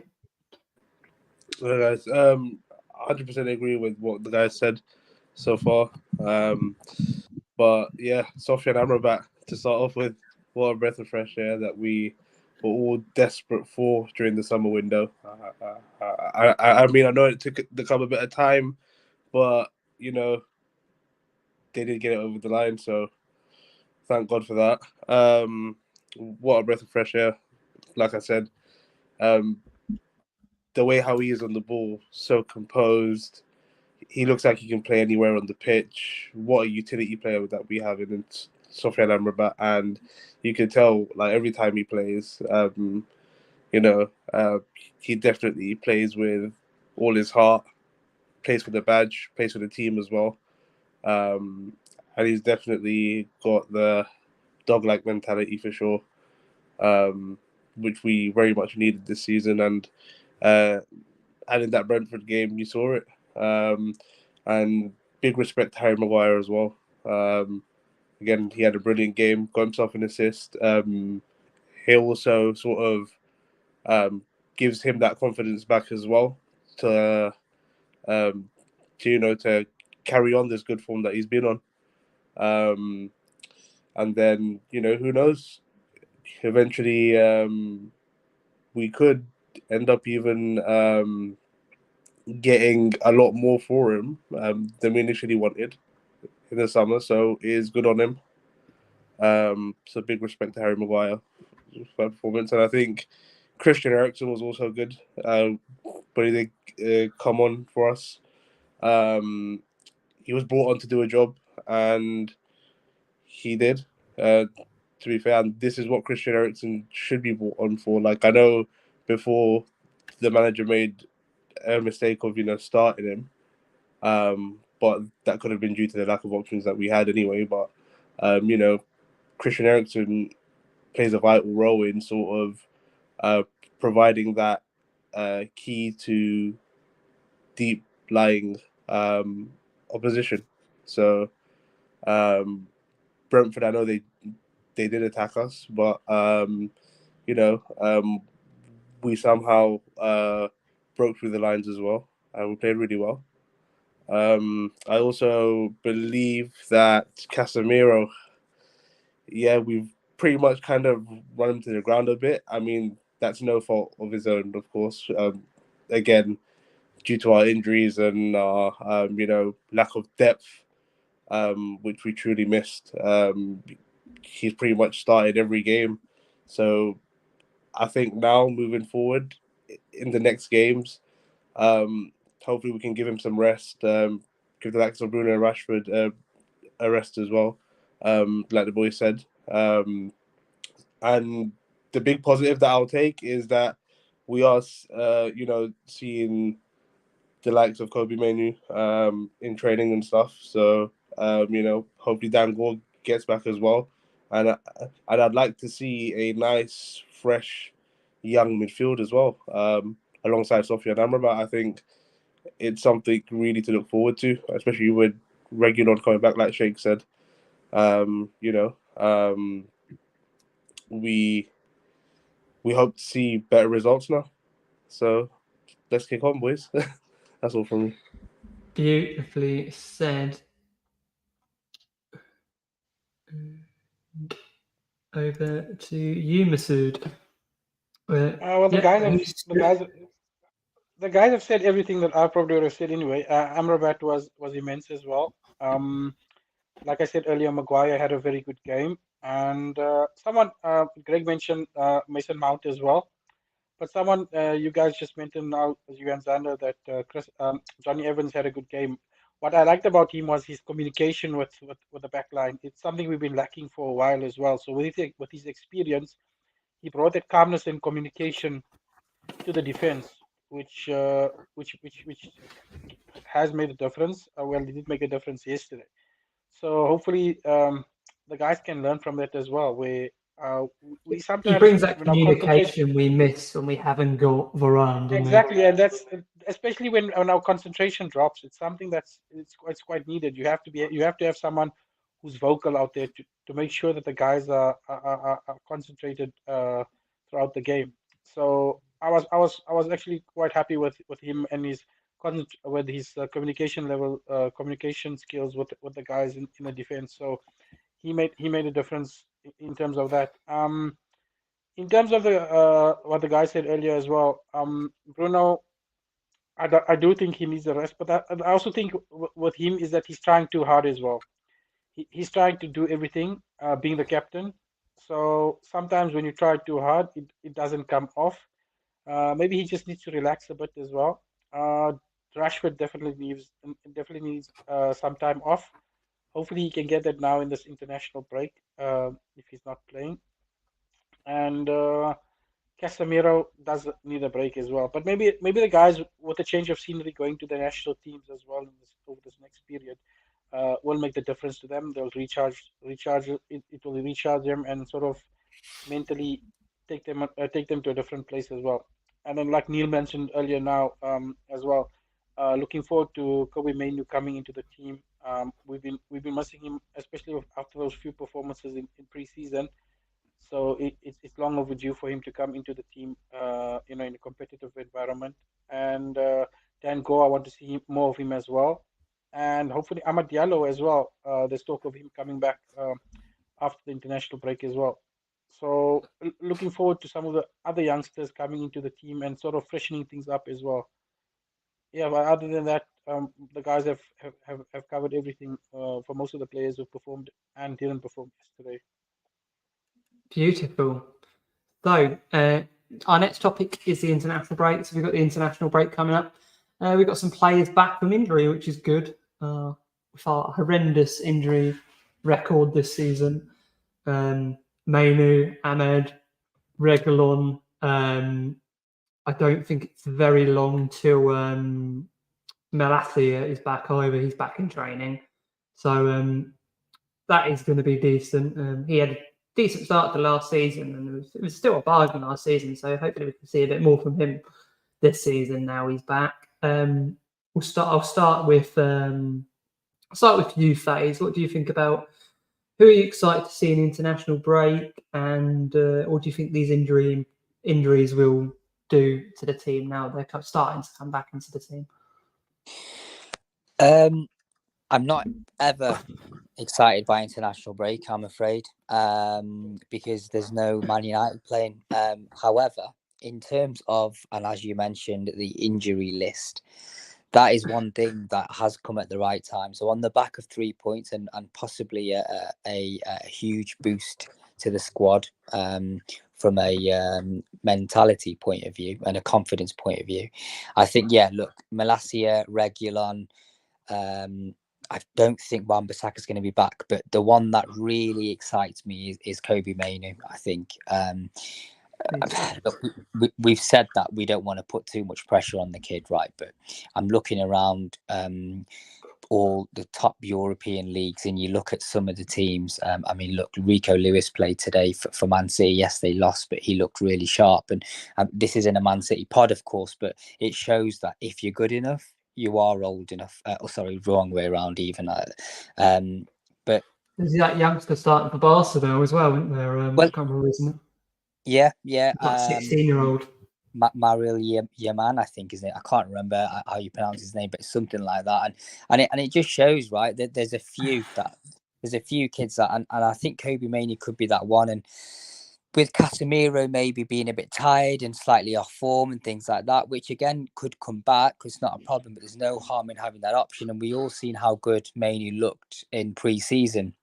F: Well, guys, 100% agree with what the guys said so far. But yeah, Sofian Amrabat to start off with, what a breath of fresh air that we were all desperate for during the summer window. I mean, I know it took the club a bit of time, but you know, they did get it over the line, so thank God for that. What a breath of fresh air! Like I said, the way how he is on the ball, so composed. He looks like he can play anywhere on the pitch. What a utility player that we have in Sofiane Amrabat, and you can tell like every time he plays, he definitely plays with all his heart, plays for the badge, plays for the team as well, and he's definitely got the dog-like mentality for sure, which we very much needed this season. And in that Brentford game, you saw it. And big respect to Harry Maguire as well. Again, he had a brilliant game, got himself an assist. He also sort of gives him that confidence back as well to to carry on this good form that he's been on. And then who knows? Eventually, we could end up even getting a lot more for him than we initially wanted in the summer. So it is good on him. So big respect to Harry Maguire for performance, and I think Christian Eriksen was also good, but he did come on for us. He was brought on to do a job, and he did. To be fair, and this is what Christian Eriksen should be brought on for. Like, I know before the manager made a mistake of starting him, but that could have been due to the lack of options that we had anyway. But Christian Eriksen plays a vital role in sort of providing that key to deep lying opposition. So Brentford, I know they did attack us, but we somehow broke through the lines as well, and we played really well. I also believe that Casemiro, we've pretty much kind of run him to the ground a bit. I mean, that's no fault of his own, of course. Again, due to our injuries and our lack of depth, which we truly missed. He's pretty much started every game, so I think now moving forward in the next games, hopefully we can give him some rest. Give the likes of Bruno and Rashford a rest as well, like the boy said. And the big positive that I'll take is that we are, seeing the likes of Kobe Manu in training and stuff. So, hopefully Dan Gore gets back as well. And I'd like to see a nice, fresh, young midfield as well, alongside Sofiane Amrabat. I think it's something really to look forward to, especially with Reguilon coming back, like Sheikh said. We hope to see better results now. So let's kick on, boys. That's all from me.
A: Beautifully said. Over to you, Masood.
H: Well, the guys have said everything that I probably would have said anyway. Amrabat was immense as well. Like I said earlier, Maguire had a very good game, and Greg mentioned Mason Mount as well. But someone you guys just mentioned now, as you and Xander, that Johnny Evans had a good game. What I liked about him was his communication with the back line. It's something we've been lacking for a while as well. So with his experience, he brought that calmness and communication to the defense, which has made a difference. Well, it did make a difference yesterday. So hopefully the guys can learn from that as well. Where we sometimes
A: he brings that communication we miss when we haven't got Varane.
H: Exactly, and that's especially when our concentration drops. It's something it's quite needed. You have to have someone who's vocal out there to make sure that the guys are concentrated throughout the game. So I was actually quite happy with him and his communication level, communication skills with the guys in the defense. So he made a difference in terms of that. in terms of the what the guy said earlier as well, Bruno, I do think he needs a rest, but I also think with him is that he's trying too hard as well. He's trying to do everything, being the captain. So sometimes when you try too hard, it doesn't come off. Maybe he just needs to relax a bit as well. Rashford definitely needs some time off. Hopefully he can get that now in this international break, if he's not playing. And Casemiro does need a break as well. But maybe the guys with a change of scenery going to the national teams as well over this next period will make the difference to them. They'll recharge. It will recharge them and sort of mentally take them to a different place as well. And then, like Neil mentioned earlier, now as well, looking forward to Kobe Mainoo coming into the team. We've been missing him, especially after those few performances in preseason. So it's long overdue for him to come into the team, in a competitive environment. And Dan Go, I want to see more of him as well. And hopefully Amad Diallo as well. There's talk of him coming back after the international break as well. So looking forward to some of the other youngsters coming into the team and sort of freshening things up as well. Yeah, but other than that, the guys have covered everything for most of the players who performed and didn't perform yesterday.
A: Beautiful. So our next topic is the international break. So we've got the international break coming up. We've got some players back from injury, which is good. With our horrendous injury record this season, Mainoo, Ahmed, Reguilon. I don't think it's very long till Malacia is back either. He's back in training. So that is going to be decent. He had a decent start to last season, and it was still a bargain last season. So hopefully we can see a bit more from him this season. Now he's back. I'll start with you, FaZe. What do you think about? Who are you excited to see in international break, and what do you think these injuries will do to the team now they're starting to come back into the team?
C: I'm not ever excited by international break, I'm afraid, because there's no Man United playing. However, in terms of, and as you mentioned, the injury list, that is one thing that has come at the right time. So on the back of 3 points and possibly a huge boost to the squad from a mentality point of view and a confidence point of view, I think, look, Malacia, Reguilon, I don't think Wan-Bissaka is going to be back, but the one that really excites me is Kobe Mainoo. I think look, we've said that we don't want to put too much pressure on the kid, right? But I'm looking around all the top European leagues, and you look at some of the teams. I mean, look, Rico Lewis played today for Man City. Yes, they lost, but he looked really sharp. And this isn't a Man City pod, of course, but it shows that if you're good enough, you are old enough. Wrong way around even. But
A: there's that youngster starting for Barcelona as well, isn't there? I can't remember his name.
C: Yeah.
A: That 16-year-old.
C: Maril Yaman, I think, isn't it? I can't remember how you pronounce his name, but it's something like that. And it just shows, right, that there's a few kids that, and I think Kobe Mainoo could be that one. And with Casemiro maybe being a bit tired and slightly off form and things like that, which again could come back, it's not a problem, but there's no harm in having that option. And we all seen how good Mainoo looked in pre-season.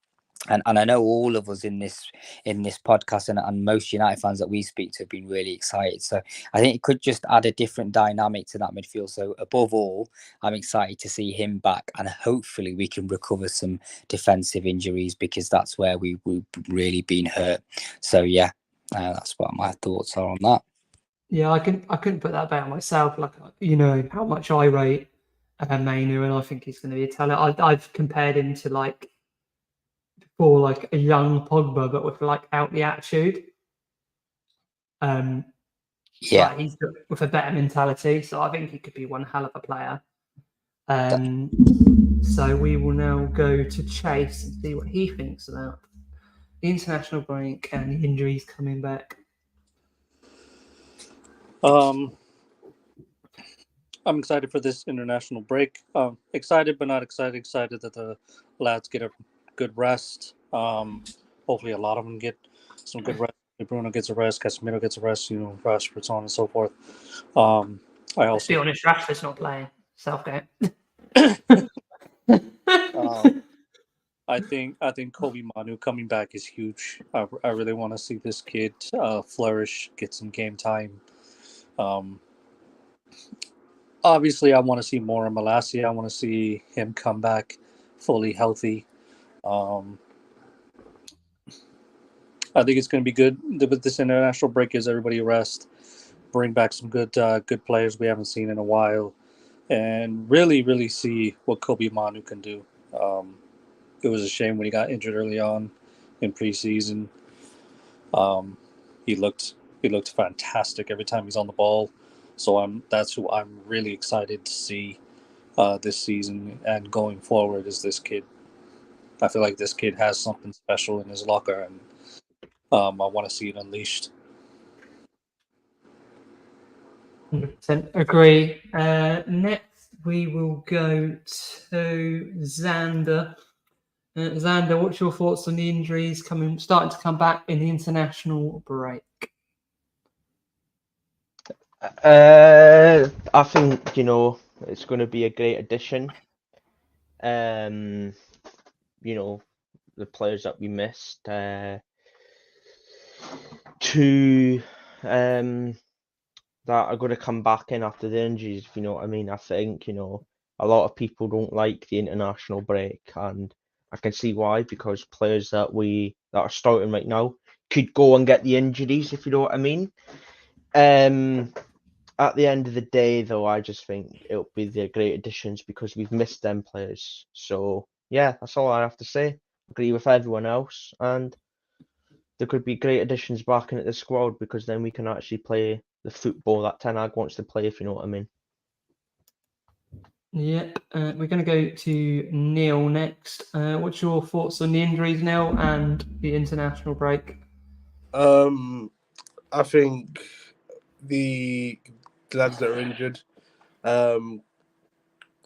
C: And I know all of us in this podcast and most United fans that we speak to have been really excited. So I think it could just add a different dynamic to that midfield. So above all, I'm excited to see him back, and hopefully we can recover some defensive injuries, because that's where we've really been hurt. So that's what my thoughts are on that.
A: Yeah, I couldn't put that better myself. Like, how much I rate Mainoo, and I think he's going to be a talent. I've compared him to for a young Pogba, but with out the attitude. He's with a better mentality, so I think he could be one hell of a player. So we will now go to Chase and see what he thinks about the international break and the injuries coming back.
D: I'm excited for this international break. Excited, but not excited. Excited that the lads get a good rest. Hopefully a lot of them get some good rest Bruno gets a rest, Casemiro gets a rest, Rashford, so on and so forth. I
A: Let's be
D: also
A: honest, Rashford's not playing Southgate.
D: I think Kobe Manu coming back is huge. I really want to see this kid flourish, get some game time. Obviously, I want to see more of Malacia. I want to see him come back fully healthy. I think it's going to be good with this international break. Gives everybody a rest, bring back some good players we haven't seen in a while, and really see what Kobe Manu can do. It was a shame when he got injured early on in preseason. He looked fantastic every time he's on the ball. So that's who I'm really excited to see this season and going forward is this kid. I feel like this kid has something special in his locker, and I want to see it unleashed.
A: 100% agree. Next, we will go to Xander. Xander, what's your thoughts on the injuries starting to come back in the international break?
B: I think it's going to be a great addition. The players that we missed to that are going to come back in after the injuries. If you know what I mean. I think a lot of people don't like the international break, and I can see why, because players that are starting right now could go and get the injuries, if you know what I mean. At the end of the day, though, I just think it'll be the great additions because we've missed them players. So yeah, that's all I have to say. Agree with everyone else, and there could be great additions back into the squad because then we can actually play the football that Ten Hag wants to play, if you know what I mean.
A: Yep, we're going to go to Neil next. What's your thoughts on the injuries, Neil, and the international break?
F: I think the lads that are injured, them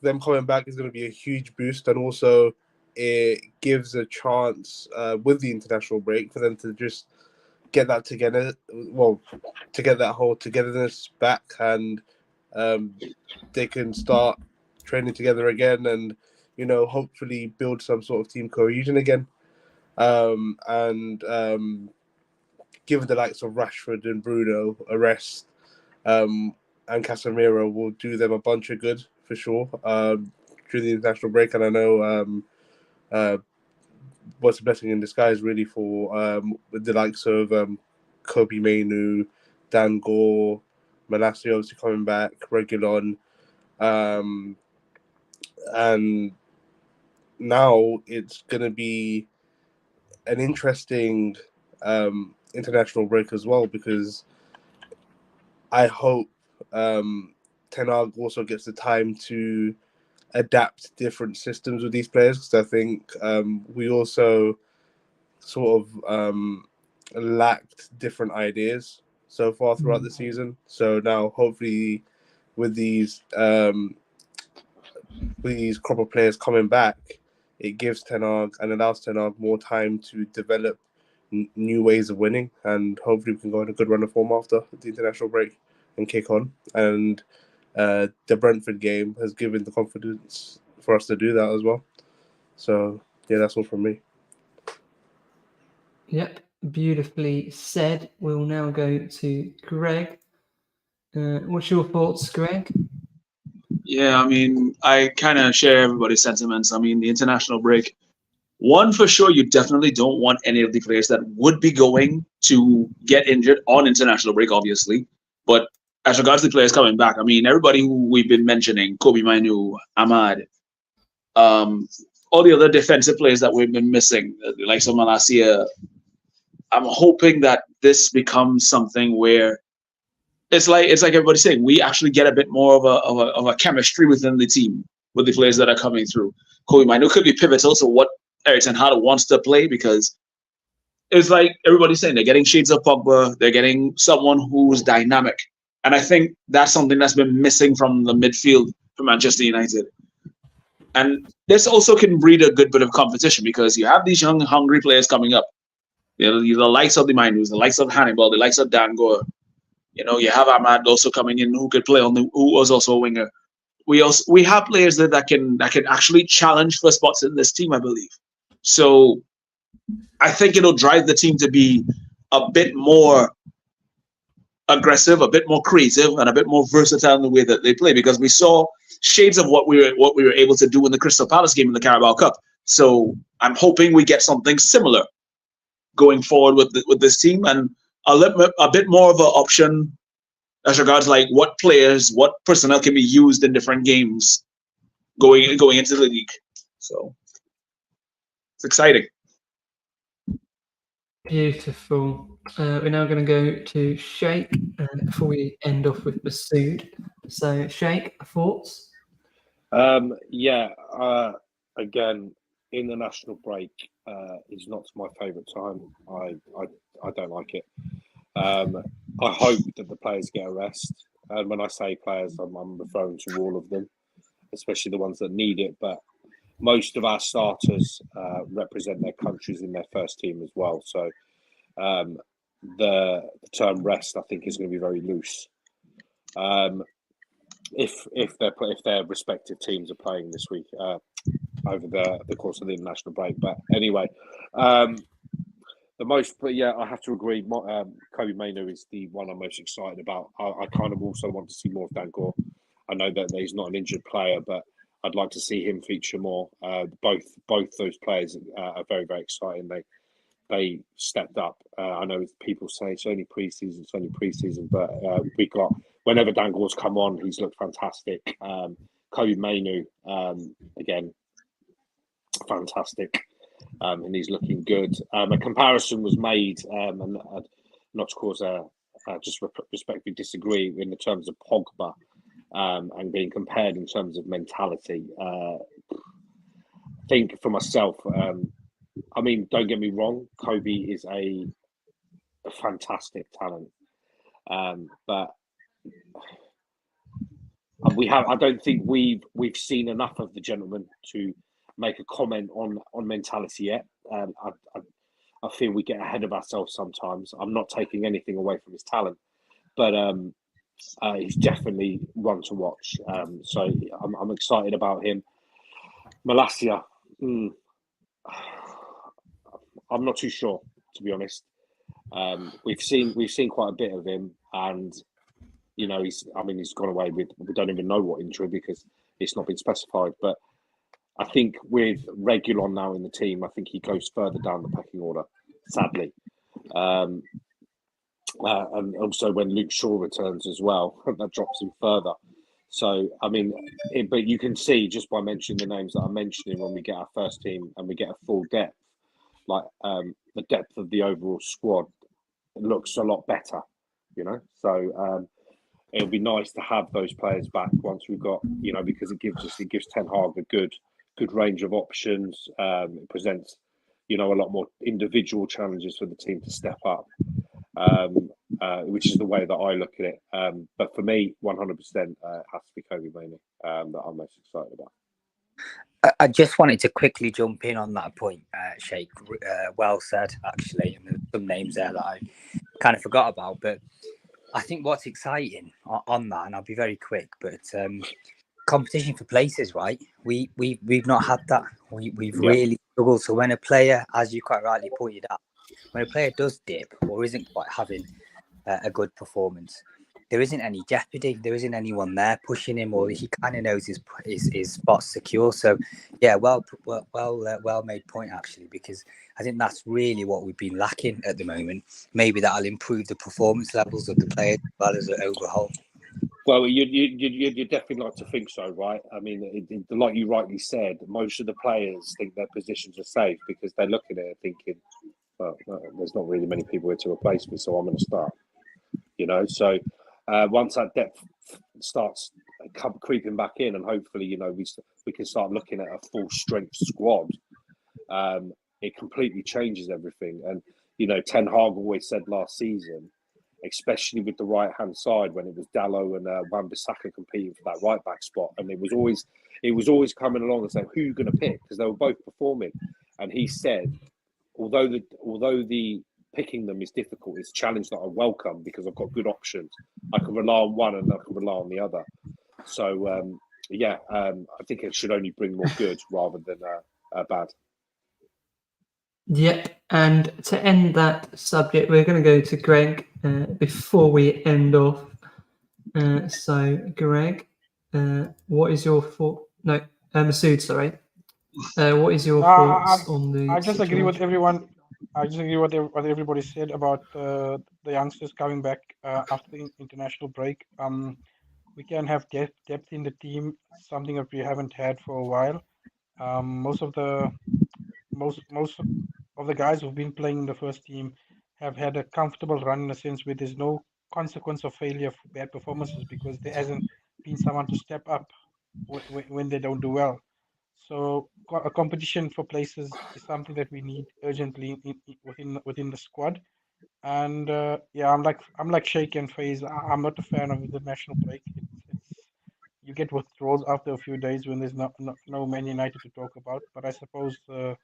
F: coming back is going to be a huge boost, and also it gives a chance with the international break for them to just get that together. Well, to get that whole togetherness back, and they can start training together again, and hopefully build some sort of team cohesion again. And given the likes of Rashford and Bruno a rest, and Casemiro will do them a bunch of good for sure during the international break. And I know what's a blessing in disguise really for the likes of Kobe Mainu, Dan Gore, Malacia obviously coming back, Reguilon, and now it's going to be an interesting international break as well, because I hope Ten Hag also gets the time to adapt different systems with these players, because I think we also sort of lacked different ideas so far throughout the season. So now hopefully with these crop of players coming back, it gives Ten Hag and allows Ten Hag more time to develop new ways of winning, and hopefully we can go on a good run of form after the international break and kick on. And the Brentford game has given the confidence for us to do that as well. So yeah, that's all from me.
A: Yep, beautifully said. We'll now go to Greg. What's your thoughts, Greg?
G: Yeah, I mean, I kind of share everybody's sentiments. I mean, the international break, one for sure, you definitely don't want any of the players that would be going to get injured on international break, obviously. But as regards to the players coming back, I mean, everybody who we've been mentioning, Kobe Mainu, Ahmad, all the other defensive players that we've been missing, like some Malacia, I'm hoping that this becomes something where it's like everybody's saying, we actually get a bit more of a chemistry within the team with the players that are coming through. Kobe Mainu could be pivotal to what Erik ten Hag wants to play, because it's like everybody's saying, they're getting shades of Pogba, they're getting someone who's dynamic. And I think that's something that's been missing from the midfield for Manchester United. And this also can breed a good bit of competition, because you have these young, hungry players coming up. You know, the likes of the Minus, the likes of Hannibal, the likes of Dango. You know, you have Ahmad also coming in who could play who was also a winger. We have players that can actually challenge for spots in this team, I believe. So I think it'll drive the team to be a bit more aggressive, a bit more creative, and a bit more versatile in the way that they play, because we saw shades of what we were able to do in the Crystal Palace game in the Carabao Cup. So I'm hoping we get something similar going forward with this team, and a bit more of an option as regards like what players, what personnel can be used in different games going into the league. So it's exciting.
A: Beautiful. We're now going to go to Sheikh before we end off with Masood. So, Sheikh, thoughts?
E: Again, international break is not my favourite time. I don't like it. I hope that the players get a rest. And when I say players, I'm referring to all of them, especially the ones that need it. But most of our starters represent their countries in their first team as well. So the term rest, I think, is going to be very loose. If their respective teams are playing this week over the course of the international break. But anyway, I have to agree. Kobe Mainoo is the one I'm most excited about. I kind of also want to see more of Dango. I know that he's not an injured player, but I'd like to see him feature more. Both those players are very, very exciting. They stepped up. I know people say it's only pre-season, but we got whenever Dango's come on, he's looked fantastic. Kobe Mainoo, again, fantastic. And he's looking good. A comparison was made, and not to cause just respectfully disagree in the terms of Pogba and being compared in terms of mentality. I think for myself, I mean, don't get me wrong, Kobe is a fantastic talent, but I don't think we've seen enough of the gentleman to make a comment on mentality yet. I feel we get ahead of ourselves sometimes. I'm not taking anything away from his talent, but he's definitely one to watch. So I'm excited about him. Malacia, I'm not too sure, to be honest. We've seen quite a bit of him, and you know, he's gone away with, we don't even know what injury because it's not been specified. But I think with Reguilon now in the team, I think he goes further down the pecking order, sadly. And also when Luke Shaw returns as well, that drops him further. So, I mean, but you can see just by mentioning the names that I'm mentioning, when we get our first team and we get a full depth, like the depth of the overall squad looks a lot better, you know. So it'll be nice to have those players back once we've got, you know, because it gives Ten Hag a good range of options. It presents, you know, a lot more individual challenges for the team to step up, which is the way that I look at it. But for me, 100% has to be Kobe Mainoo that I'm most excited about.
C: I just wanted to quickly jump in on that point, Sheikh. Well said, actually. And there's some names there that I kind of forgot about. But I think what's exciting on that, and I'll be very quick, but competition for places, right? We've not had that. We've really struggled. So when a player, as you quite rightly pointed out, when a player does dip or isn't quite having a good performance, there isn't any jeopardy. There isn't anyone there pushing him, or he kind of knows his spot's secure. So, yeah, well made point, actually, because I think that's really what we've been lacking at the moment. Maybe that'll improve the performance levels of the players as well as the overhaul.
E: Well, you definitely like to think so, right? I mean, like you rightly said, most of the players think their positions are safe because they're looking at it thinking, well, there's not really many people here to replace me, so I'm going to start. You know, so once that depth starts creeping back in, and hopefully, you know, we can start looking at a full strength squad, it completely changes everything. And you know, Ten Hag always said last season, especially with the right hand side, when it was Dalot and Wan-Bissaka competing for that right back spot, and it was always coming along and saying, who are you going to pick, because they were both performing. And he said, although the picking them is difficult. It's a challenge that I welcome because I've got good options. I can rely on one and I can rely on the other. So I think it should only bring more good rather than bad.
A: Yep, and to end that subject, we're going to go to Greg before we end off. So, Greg, what is your thought? No, Masood, sorry. What is your thoughts on the
H: I just
A: situation?
H: agree with everyone. I just agree with what everybody said about the youngsters coming back after the international break. We can have depth in the team, something that we haven't had for a while. Most of the guys who've been playing in the first team have had a comfortable run in a sense where there's no consequence of failure for bad performances because there hasn't been someone to step up when they don't do well. So a competition for places is something that we need urgently within the squad. And I'm like Sheikh and Faze. I'm not a fan of the national break. It's you get withdrawals after a few days when there's no Man United to talk about. But I suppose the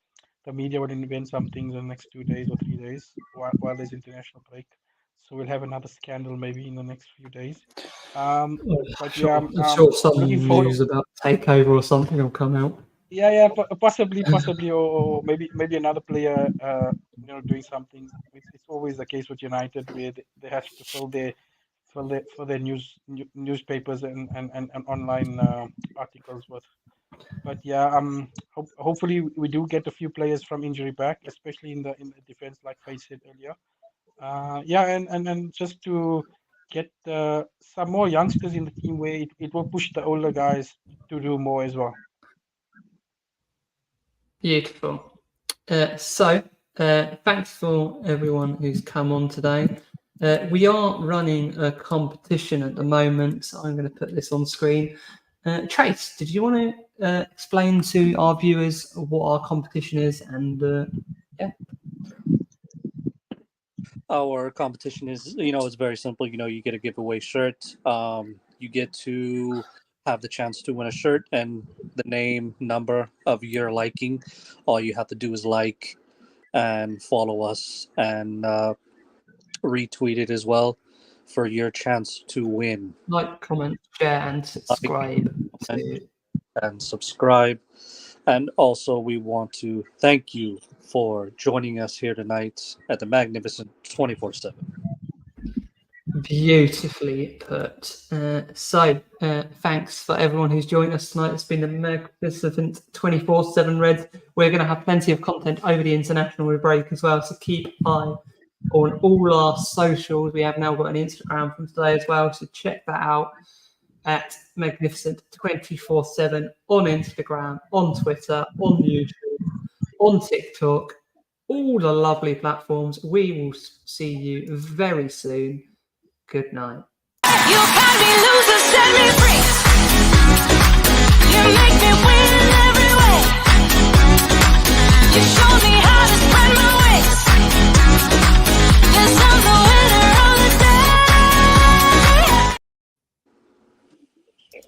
H: media will invent some things in the next 2 days or 3 days while there's international break. So we'll have another scandal maybe in the next few days.
A: I'm sure some
H: looking forward.
A: news about takeover or something will come out.
H: Yeah, possibly, or maybe another player, doing something. It's always the case with United where they have to fill their newspapers and online articles with. But hopefully we do get a few players from injury back, especially in the defense, like Faith said earlier. And just to get some more youngsters in the team where it will push the older guys to do more as well.
A: Beautiful. Thanks for everyone who's come on today. We are running a competition at the moment, so I'm going to put this on screen. Trace, did you want to explain to our viewers what our competition is? And
D: Our competition is, it's very simple. You get a giveaway shirt. You get to have the chance to win a shirt and the name, number of your liking. All you have to do is like and follow us and retweet it as well for your chance to win.
A: like, comment, share, and subscribe.
D: And subscribe. And also, we want to thank you for joining us here tonight at the Magnificent 24/7.
A: Beautifully put. Thanks for everyone who's joined us tonight. It's been the Magnificent 24/7 Reds. We're going to have plenty of content over the international break as well, so keep an eye on all our socials. We have now got an Instagram from today as well, so check that out at Magnificent 24/7 on Instagram, on Twitter, on YouTube, on TikTok, all the lovely platforms. We will see you very soon. Good night.
I: You can be loser, set me free.